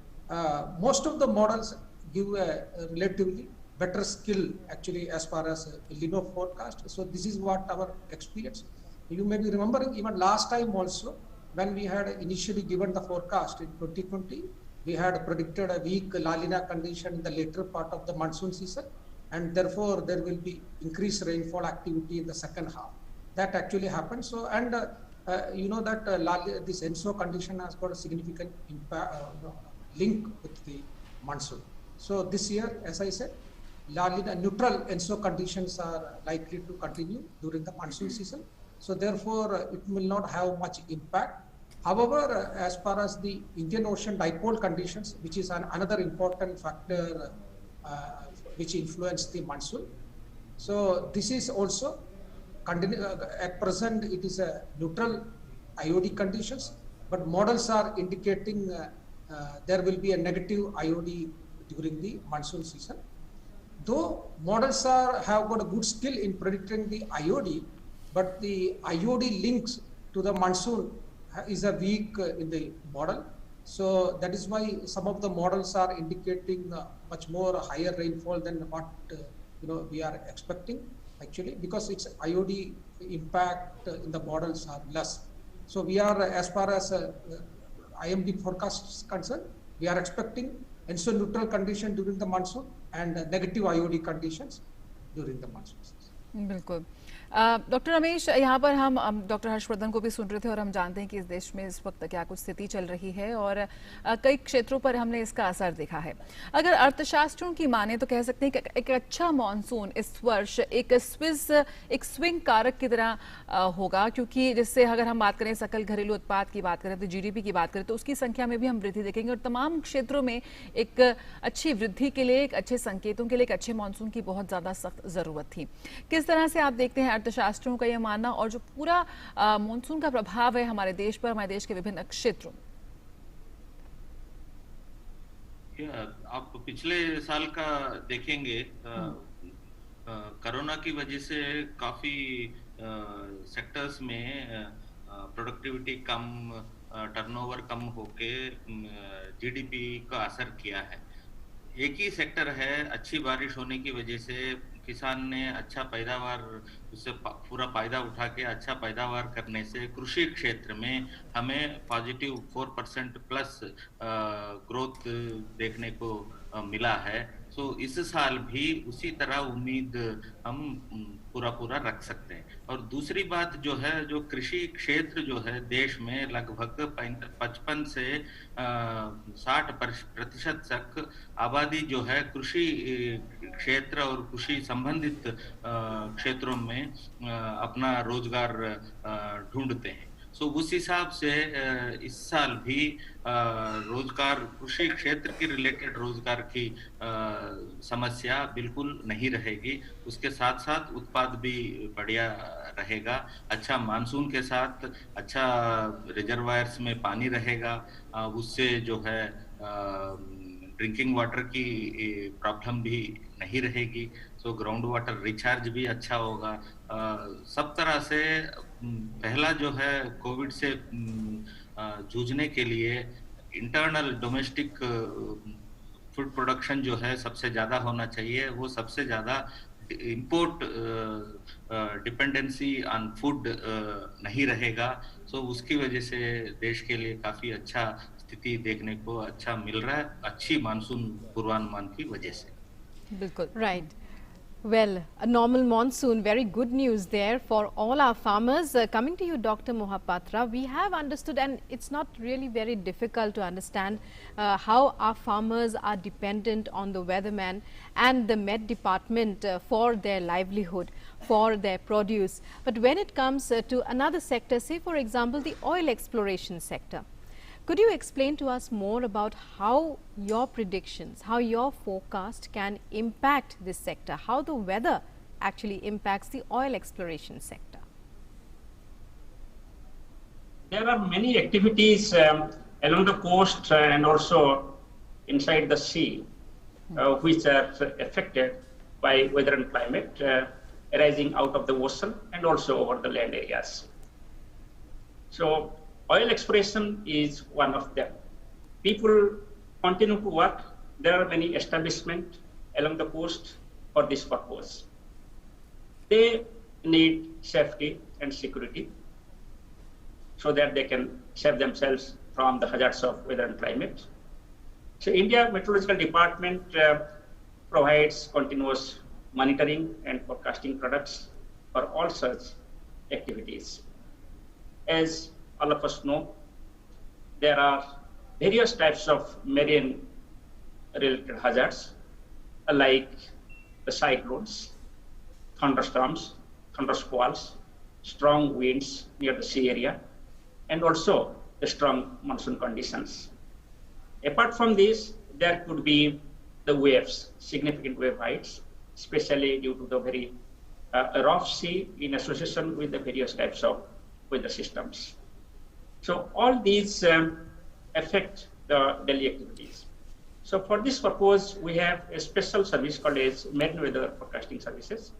most of the models give a relatively better skill actually as far as El Nino forecast. So this is what our experience. You may be remembering even last time also, when we had initially given the forecast in 2020, we had predicted a weak La Nina condition in the later part of the monsoon season, and therefore there will be increased rainfall activity in the second half. That actually happened. So, and you know that this ENSO condition has got a significant impact, link with the monsoon. So this year, as I said, La Nina neutral ENSO conditions are likely to continue during the monsoon season. So therefore, it will not have much impact. However, as far as the Indian Ocean dipole conditions, which is another important factor which influence the monsoon. So this is also, at present, it is a neutral IOD conditions, but models are indicating there will be a negative IOD during the monsoon season. Though models have got a good skill in predicting the IOD, but the IOD links to the monsoon is a weak in the model. So that is why some of the models are indicating much more higher rainfall than what we are expecting actually, because its IOD impact in the models are less. So we are, as far as IMD forecast is concerned, we are expecting ENSO neutral condition during the monsoon and negative IOD conditions during the monsoon. बिल्कुल। Doctor Ramesh, यहाँ पर हम doctor Harshvardhan को भी सुन रहे थे और हम जानते हैं कि इस देश में इस वक्त क्या कुछ स्थिति चल रही है और कई क्षेत्रों पर हमने इसका असर देखा है। अगर अर्थशास्त्रियों की माने तो कह सकते हैं कि एक अच्छा मॉनसून इस वर्ष एक स्विंग कारक की तरह होगा, क्योंकि जिससे अगर हम बात करें सकल घरेलू उत्पाद की बात करें तो GDP की बात करें तो उसकी संख्या में भी हम वृद्धि देखेंगे और तमाम क्षेत्रों में एक अच्छी वृद्धि के लिए, एक अच्छे संकेतों के लिए एक अच्छे मॉनसून की बहुत ज्यादा सख्त जरूरत थी। किस तरह से आप देखते हैं अर्थशास्त्रियों का यह मानना और जो पूरा मानसून का प्रभाव है हमारे देश पर, हमारे देश के विभिन्न क्षेत्रों? आप पिछले साल का देखेंगे, कोरोना की वजह से काफी सेक्टर्स में प्रोडक्टिविटी कम, टर्नओवर कम होके GDP का असर किया है। एक ही सेक्टर है, अच्छी बारिश होने की वजह से किसान ने अच्छा पैदावार, उससे पूरा फायदा उठा के अच्छा पैदावार करने से कृषि क्षेत्र में हमें पॉजिटिव 4% प्लस ग्रोथ देखने को मिला है। सो इस साल भी उसी तरह उम्मीद हम पूरा रख सकते हैं। और दूसरी बात जो है, जो कृषि क्षेत्र जो है देश में लगभग 55 से 60% तक आबादी जो है कृषि क्षेत्र और कृषि संबंधित क्षेत्रों में अपना रोजगार ढूंढते हैं। सो उस हिसाब से इस साल भी रोजगार, कृषि क्षेत्र के रिलेटेड रोजगार की समस्या बिल्कुल नहीं रहेगी। उसके साथ साथ उत्पाद भी बढ़िया रहेगा। अच्छा मानसून के साथ अच्छा रिजर्वायर्स में पानी रहेगा, उससे जो है ड्रिंकिंग वाटर की प्रॉब्लम भी नहीं रहेगी। सो ग्राउंड वाटर रिचार्ज भी अच्छा होगा। सब तरह से पहला जो है कोविड से जूझने के लिए इंटरनल डोमेस्टिक फूड प्रोडक्शन जो है सबसे ज्यादा होना चाहिए। वो सबसे ज्यादा इंपोर्ट डिपेंडेंसी ऑन फूड नहीं रहेगा। सो उसकी वजह से देश के लिए काफी अच्छा स्थिति देखने को अच्छा मिल रहा है, अच्छी मानसून पूर्वानुमान की वजह से। बिल्कुल right. Well, a normal monsoon, very good news there for all our farmers. Coming to you, Dr. Mohapatra, we have understood, and it's not really very difficult to understand how our farmers are dependent on the weatherman and the Met department for their livelihood, for their produce. But when it comes to another sector, say for example the oil exploration sector, could you explain to us more about how your predictions, how your forecast can impact this sector, how the weather actually impacts the oil exploration sector? There are many activities along the coast and also inside the sea which are affected by weather and climate arising out of the ocean and also over the land areas. So oil exploration is one of them. People continue to work. There are many establishments along the coast for this purpose. They need safety and security so that they can save themselves from the hazards of weather and climate. So India Meteorological Department provides continuous monitoring and forecasting products for all such activities. As all of us know, there are various types of marine related hazards like the cyclones, thunderstorms, thundersqualls, strong winds near the sea area, and also the strong monsoon conditions. Apart from this, there could be the waves, significant wave heights, especially due to the very rough sea in association with the various types of weather systems. So all these affect the daily activities. So for this purpose, we have a special service called as Marine Weather Forecasting Services,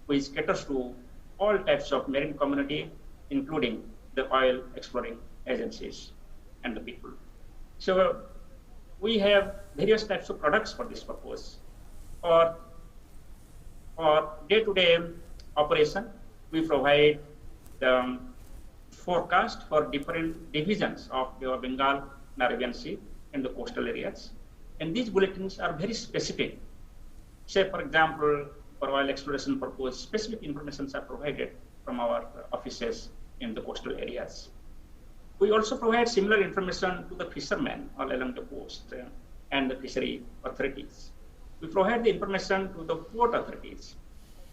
which caters to all types of marine community, including the oil exploring agencies and the people. So we have various types of products for this purpose. For day-to-day operation, we provide the forecast for different divisions of Bay of Bengal, Arabian Sea, and the coastal areas. And these bulletins are very specific. Say, for example, for oil exploration purpose, specific information are provided from our offices in the coastal areas. We also provide similar information to the fishermen all along the coast and the fishery authorities. We provide the information to the port authorities,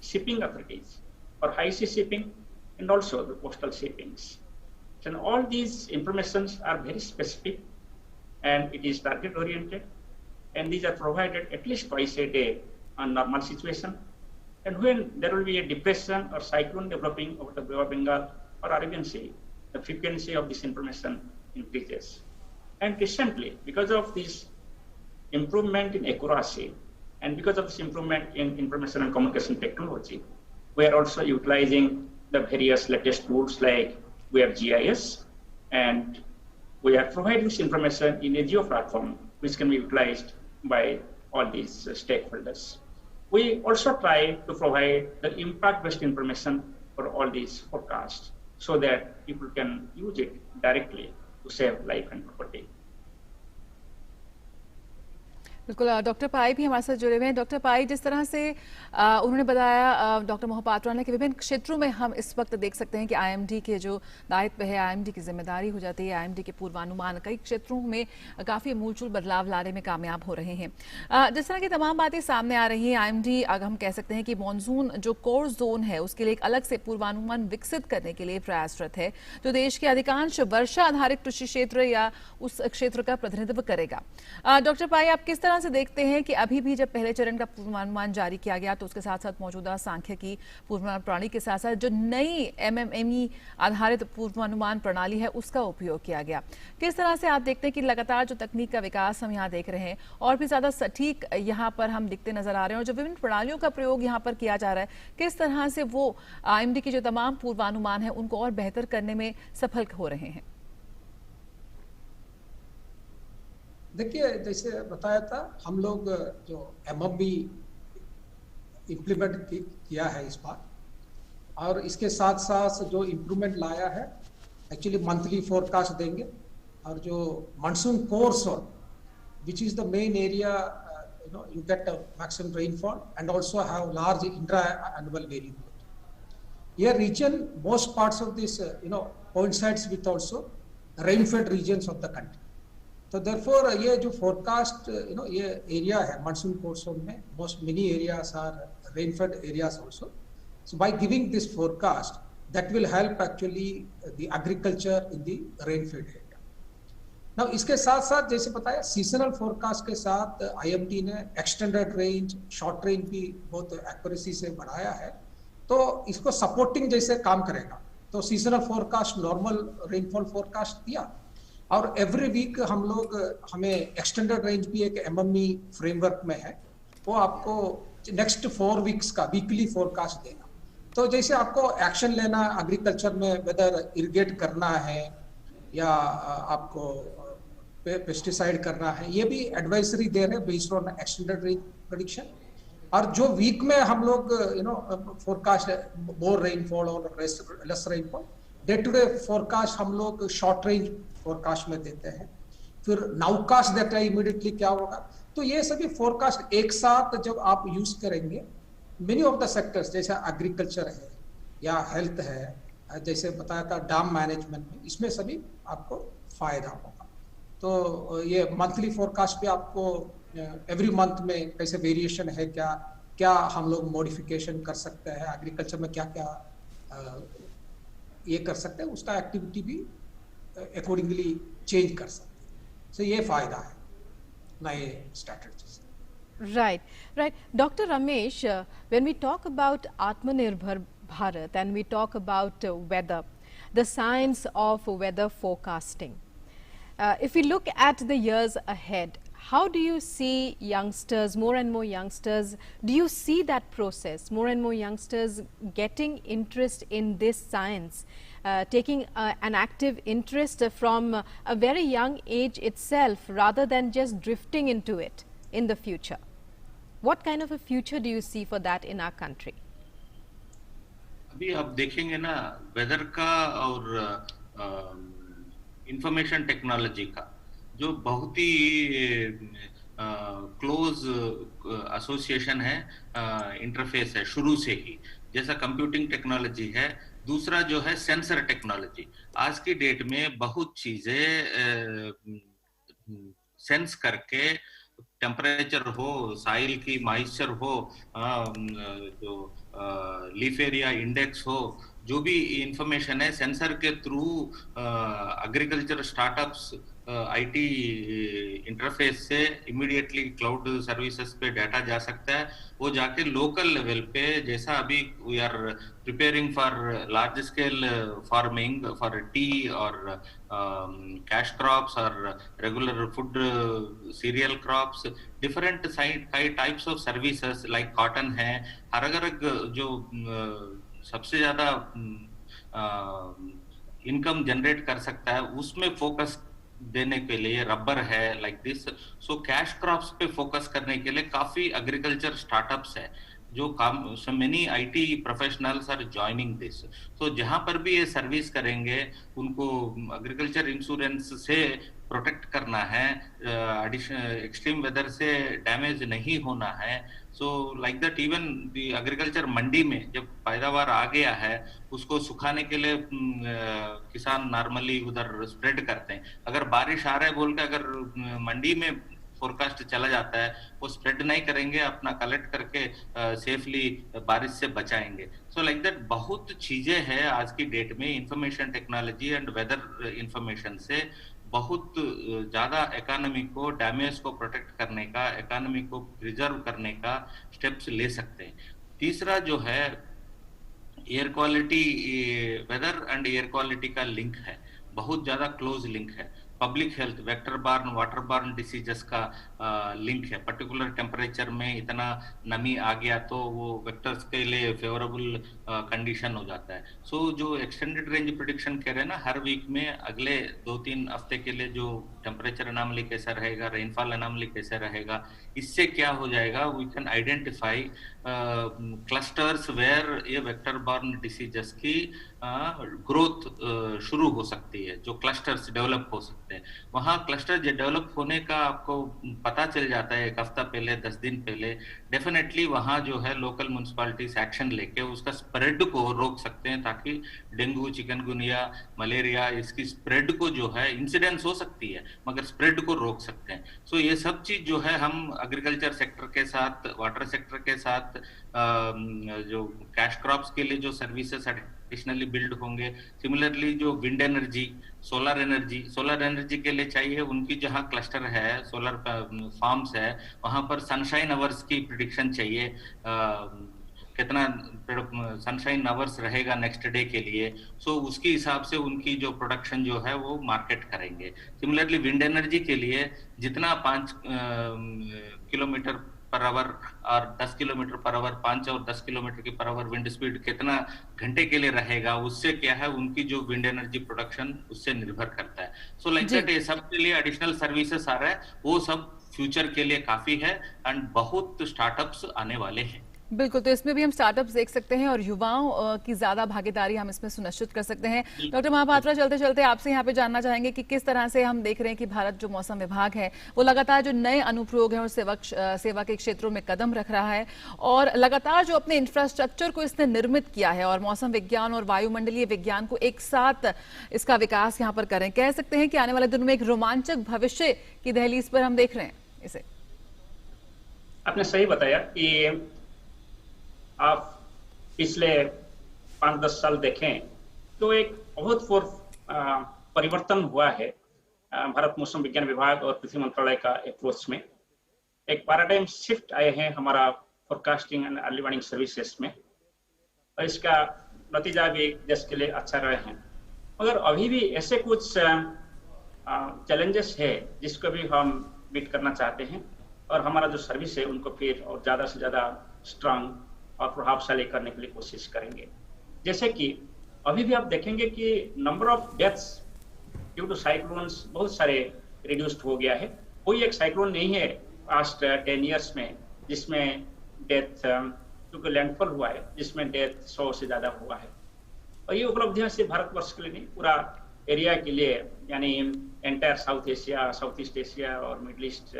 shipping authorities, for high sea shipping, and also the coastal shippings. So all these informations are very specific and it is target oriented, and these are provided at least twice a day on normal situation. And when there will be a depression or cyclone developing over the Bay of Bengal or Arabian Sea, the frequency of this information increases. And recently, because of this improvement in accuracy and because of this improvement in information and communication technology, we are also utilizing the various latest tools like we have GIS, and we are providing this information in a geo platform which can be utilized by all these stakeholders. We also try to provide the impact-based information for all these forecasts so that people can use it directly to save life and property. बिल्कुल, doctor पाई भी हमारे साथ जुड़े हुए हैं। Doctor पाई, जिस तरह से उन्होंने बताया डॉक्टर मोहपात्रा ने कि विभिन्न क्षेत्रों में हम इस वक्त देख सकते हैं कि आईएमडी के जो दायित्व है, आईएमडी की जिम्मेदारी हो जाती है, आईएमडी के पूर्वानुमान कई क्षेत्रों में काफ़ी मूलचूल बदलाव लाने में कामयाब हो रहे हैं। जिस तरह की तमाम बातें सामने आ रही हैं, आईएमडी अगर हम कह सकते हैं कि मानसून जो कोर जोन है उसके लिए एक अलग से पूर्वानुमान विकसित करने के लिए प्रयासरत है, जो देश के अधिकांश वर्षा आधारित कृषि क्षेत्र या उस क्षेत्र का प्रतिनिधित्व करेगा। डॉक्टर पाई, आप किस तरह से देखते हैं कि अभी भी जब पहले चरण का पूर्वानुमान जारी किया गया तो उसके साथ साथ मौजूदा सांख्यिकी पूर्वानुमान प्रणाली के साथ साथ जो नई एमएमएमई आधारित पूर्वानुमान प्रणाली है उसका उपयोग किया गया, किस तरह से आप देखते हैं कि लगातार जो तकनीक का विकास हम यहाँ देख रहे हैं और भी ज्यादा सटीक यहाँ पर हम दिखते नजर आ रहे हैं और जो विभिन्न प्रणालियों का प्रयोग यहाँ पर किया जा रहा है, किस तरह से वो आईएमडी की जो तमाम पूर्वानुमान है उनको और बेहतर करने में सफल हो रहे हैं? देखिए, जैसे बताया था, हम लोग जो एमएमबी इम्प्लीमेंट किया है इस बार, और इसके साथ साथ जो इम्प्रूवमेंट लाया है, एक्चुअली मंथली फोरकास्ट देंगे और जो monsoon course which is the main area, you get a maximum rainfall and also have large intra-annual variability. Here region, most parts of this coincides with also rain-fed regions of the country. तो therefore ये जो forecast ये area है monsoon course में, most many areas are rain-fed areas also. So by giving this forecast, that will help actually the agriculture in the rain-fed area. Now इसके साथ साथ जैसे बताया सीजनल फोरकास्ट के साथ आईएमडी ने एक्सटेंडेड रेंज, शॉर्ट रेंज भी बहुत एक्यूरेसी से बढ़ाया है, तो इसको सपोर्टिंग जैसे काम करेगा। तो seasonal forecast, normal rainfall forecast दिया और एवरी वीक हम लोग, हमें एक्सटेंडेड रेंज भी एक एमएमई फ्रेमवर्क में है, वो आपको नेक्स्ट 4 वीक्स का वीकली फोरकास्ट देगा। तो जैसे आपको एक्शन लेना एग्रीकल्चर में, वेदर इरिगेट करना है या आपको पेस्टिसाइड करना है, ये भी एडवाइजरी दे रहे हैं based on extended range prediction. और जो वीक में हम लोग फोरकास्ट मोर रेनफॉल और less rainfall, day to day forecast हम लोग शॉर्ट रेंज फोरकास्ट में देते हैं। फिर नाउकास्ट देते हैं इमीडिएटली क्या होगा। तो ये सभी फोरकास्ट एक साथ जब आप यूज करेंगे, मेनी ऑफ द सेक्टर्स जैसे एग्रीकल्चर है या हेल्थ है, जैसे बताया था डैम मैनेजमेंट में, इसमें सभी आपको फायदा होगा। तो ये मंथली फोरकास्ट पे आपको एवरी मंथ में कैसे वेरिएशन है, क्या हम लोग मॉडिफिकेशन कर सकते हैं, एग्रीकल्चर में क्या क्या ये कर सकते हैं, उसका एक्टिविटी भी अकॉर्डिंगली चेंज कर सकते हैं। सो ये फायदा है नए strategies. Right. Dr. Ramesh, when we talk about Atmanirbhar Bharat and we talk about weather, the science of weather forecasting, if we look at the years ahead, how do you see youngsters, more and more youngsters, do you see that process, more and more youngsters getting interest in this science, taking an active interest from a very young age itself rather than just drifting into it in the future? What kind of a future do you see for that in our country? अभी आप देखेंगे ना, weather का और information technology का जो बहुत ही close association है, इंटरफेस है शुरू से ही। जैसा कंप्यूटिंग टेक्नोलॉजी है, दूसरा जो है सेंसर टेक्नोलॉजी। आज की डेट में बहुत चीजें सेंस करके, टेम्परेचर हो, साइल की मॉइस्चर हो, जो लीफ एरिया इंडेक्स हो, जो भी इंफॉर्मेशन है सेंसर के through agriculture startups IT interface से इमीडिएटली क्लाउड सर्विसेज पे डाटा जा सकता है। वो जाके लोकल लेवल पे, जैसा अभी we are preparing for large scale farming for tea और कैश क्रॉप्स और regular food cereal crops, different types of services like cotton है, अलग जो सबसे ज्यादा इनकम जनरेट कर सकता है, उसमें फोकस देने के लिए, रबर है like this. So cash crops पे फोकस करने के लिए काफी एग्रीकल्चर स्टार्टअप्स है जो काम, so many IT professionals are joining this. तो जहां पर भी ये सर्विस करेंगे उनको एग्रीकल्चर इंश्योरेंस से प्रोटेक्ट करना है, एक्सट्रीम वेदर से डैमेज नहीं होना है। So like that even the agriculture mandi में जब पैदावार आ गया है उसको सुखाने के लिए किसान नॉर्मली उधर स्प्रेड करते हैं। अगर बारिश आ रहा है बोल के अगर मंडी में फोरकास्ट चला जाता है, वो स्प्रेड नहीं करेंगे, अपना कलेक्ट करके सेफली बारिश से बचाएंगे। सो लाइक दैट बहुत चीजें हैं आज की डेट में information technology and weather information से बहुत ज्यादा इकोनॉमी को, डैमेज को प्रोटेक्ट करने का, इकोनॉमी को प्रिजर्व करने का स्टेप्स ले सकते हैं। तीसरा जो है air quality, weather and air quality का लिंक है, बहुत ज्यादा क्लोज लिंक है। Public health, vector borne, water borne diseases का लिंक है। पर्टिकुलर टेम्परेचर में इतना नमी आ गया तो वो वेक्टर्स के लिए फेवरेबल कंडीशन हो जाता है। सो जो एक्सटेंडेड रेंज प्रेडिक्शन कह रहे हैं ना, हर वीक में अगले 2-3 हफ्ते के लिए जो टेम्परेचर अनामली कैसा रहेगा, रेनफॉल अनामली कैसा रहेगा, इससे क्या हो जाएगा, we can identify clusters where ये वेक्टर बॉर्न डिसीजेस की ग्रोथ शुरू हो सकती है, जो क्लस्टर्स डेवलप हो सकते हैं। वहाँ क्लस्टर डेवलप होने का आपको पता चल जाता है 1 हफ्ता पहले, 10 दिन पहले। डेफिनेटली वहाँ जो है लोकल म्युनिसिपैलिटीज एक्शन लेके उसका स्प्रेड को रोक सकते हैं, ताकि डेंगू, चिकनगुनिया, मलेरिया, इसकी स्प्रेड को जो है, इंसिडेंस हो सकती है मगर स्प्रेड को रोक सकते हैं। सो ये सब चीज जो है हम एग्रीकल्चर सेक्टर के साथ, वाटर सेक्टर के साथ, जो कैश क्रॉप्स के लिए जो सर्विसेज एडिशनली बिल्ड होंगे, सिमिलरली जो विंड एनर्जी, सोलर एनर्जी के लिए चाहिए, उनकी जहां क्लस्टर है, सोलर फार्म्स है, वहां पर सनशाइन आवर्स की प्रिडिक्शन चाहिए, कितना सनशाइन आवर्स रहेगा नेक्स्ट डे के लिए। सो उसके हिसाब से उनकी जो प्रोडक्शन जो है वो मार्केट करेंगे। सिमिलरली विंड एनर्जी के लिए जितना 5 किलोमीटर पर आवर और 10 किलोमीटर पर आवर, 5 और 10 किलोमीटर की पर आवर विंड स्पीड कितना घंटे के लिए रहेगा, उससे क्या है उनकी जो विंड एनर्जी प्रोडक्शन उससे निर्भर करता है। सो लाइक दैट ये सब के लिए एडिशनल सर्विसेज आ रहा है, वो सब फ्यूचर के लिए काफी है एंड बहुत स्टार्टअप्स आने वाले हैं। बिल्कुल, तो इसमें भी हम स्टार्टअप्स देख सकते हैं और युवाओं की ज्यादा भागीदारी हम इसमें सुनिश्चित कर सकते हैं। डॉक्टर महापात्रा, चलते चलते आपसे यहाँ पे जानना चाहेंगे कि किस तरह से हम देख रहे हैं कि भारत जो मौसम विभाग है वो लगातार जो नए अनुप्रयोग हैं और सेवा के क्षेत्रों में कदम रख रहा है, और लगातार जो अपने इंफ्रास्ट्रक्चर को इसने निर्मित किया है और मौसम विज्ञान और वायुमंडलीय विज्ञान को एक साथ इसका विकास यहाँ पर करें। कह सकते हैं कि आने वाले दिनों में एक रोमांचक भविष्य की दहलीज पर हम देख रहे हैं इसे। आपने सही बताया कि आप पिछले 5-10 साल देखें तो एक बहुत परिवर्तन हुआ है भारत मौसम विज्ञान विभाग और पृथ्वी मंत्रालय का अप्रोच में। एक पैराडाइम शिफ्ट आए हैं हमारा forecasting and early warning services में, और इसका नतीजा भी देश के लिए अच्छा रहे हैं। मगर अभी भी ऐसे कुछ चैलेंजेस है जिसको भी हम बीट करना चाहते हैं, और हमारा जो सर्विस है उनको फिर और ज़्यादा से ज़्यादा स्ट्रांग और प्रभावशाली करने के लिए कोशिश करेंगे। जैसे कि अभी भी आप देखेंगे कि number of deaths due to cyclones बहुत सारे रिड्यूस्ड हो गया है। कोई एक साइक्लोन नहीं है पास्ट 10 ईयर्स में जिसमें डेथ क्योंकि लैंडफॉल हुआ है जिसमें डेथ 100 से ज़्यादा हुआ है। और ये उपलब्धियां सिर्फ भारतवर्ष के लिए नहीं, पूरा एरिया के लिए, यानी entire south Asia, south east Asia और मिडल ईस्ट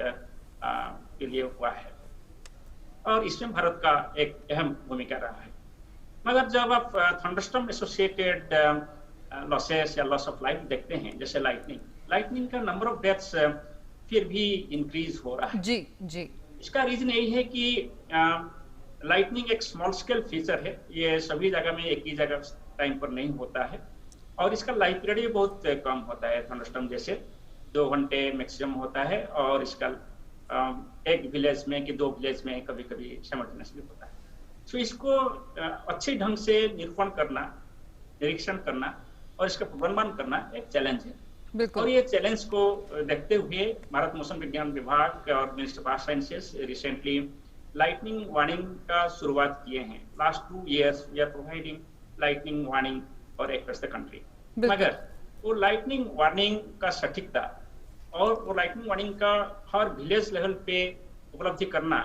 के लिए हुआ है, और इसमें भारत का एक अहम भूमिका रहा है। मगर जब आप थंडरस्टॉर्म एसोसिएटेड लॉसेस या लॉस ऑफ लाइफ देखते हैं, जैसे लाइटनिंग का नंबर ऑफ डेथ्स फिर भी इंक्रीज हो रहा है। जी जी, इसका रीजन यही है कि लाइटनिंग एक स्मॉल स्केल फीचर है, ये सभी जगह में एक ही जगह टाइम पर नहीं होता है, और इसका लाइफ पीरियड भी बहुत कम होता है। थंडरस्टॉर्म जैसे 2 घंटे मैक्सिमम होता है, और इसका एक विलेज में कि 2 विलेज में कभी कभी साइमल्टेनियसली होता है। तो इसको अच्छे ढंग से निरीक्षण करना और इसका प्रबंधन करना एक चैलेंज है। और ये चैलेंज को देखते हुए भारत मौसम विज्ञान विभाग और ministry of sciences recently lightning warning का शुरुआत किए हैं। Last 2 years we are providing lightning warning for across the country. मगर वो लाइटनिंग वार्निंग का सटीकता और वो लाइटनिंग वार्निंग का हर विलेज लेवल पे उपलब्धि करना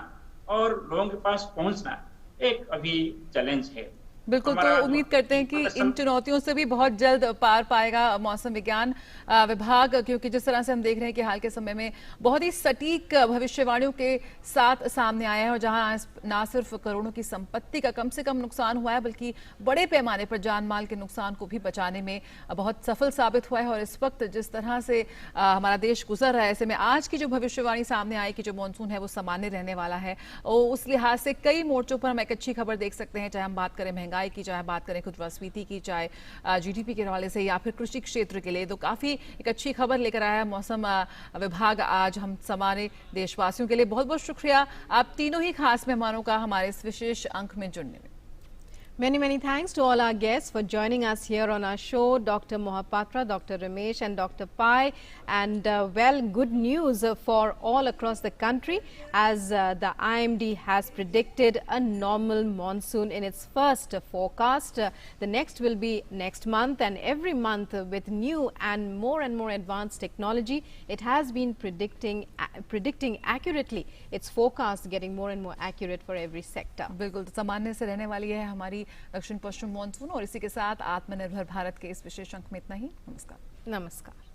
और लोगों के पास पहुंचना एक अभी चैलेंज है। बिल्कुल, तो उम्मीद करते हैं कि इन चुनौतियों से भी बहुत जल्द पार पाएगा मौसम विज्ञान विभाग, क्योंकि जिस तरह से हम देख रहे हैं कि हाल के समय में बहुत ही सटीक भविष्यवाणियों के साथ सामने आया है और जहां ना सिर्फ करोड़ों की संपत्ति का कम से कम नुकसान हुआ है बल्कि बड़े पैमाने पर जान माल के नुकसान को भी बचाने में बहुत सफल साबित हुआ है। और इस वक्त जिस तरह से हमारा देश गुजर रहा है, ऐसे में आज की जो भविष्यवाणी सामने आई कि जो मानसून है वो सामान्य रहने वाला है, और उस लिहाज से कई मोर्चों पर हम एक अच्छी खबर देख सकते हैं, चाहे हम बात करें महंगाई की, चाहे बात करें खुदरास्फीति की, चाहे जीडीपी के हवाले से या फिर कृषि क्षेत्र के लिए। तो काफी एक अच्छी खबर लेकर आया है मौसम विभाग आज हम सामान्य देशवासियों के लिए। बहुत बहुत शुक्रिया आप तीनों ही खास मेहमानों का हमारे इस विशेष अंक में जुड़ने में। Many thanks to all our guests for joining us here on our show, Dr. Mohapatra, Dr. Ramesh and Dr. Pai. And well, good news for all across the country as the IMD has predicted a normal monsoon in its first forecast. The next will be next month, and every month with new and more advanced technology, it has been predicting accurately its forecast, getting more and more accurate for every sector. बिल्कुल, तो सामान्य से रहने वाली है हमारी दक्षिण पश्चिम monsoon. और इसी के साथ आत्मनिर्भर भारत के इस विशेष अंक में इतना ही। नमस्कार।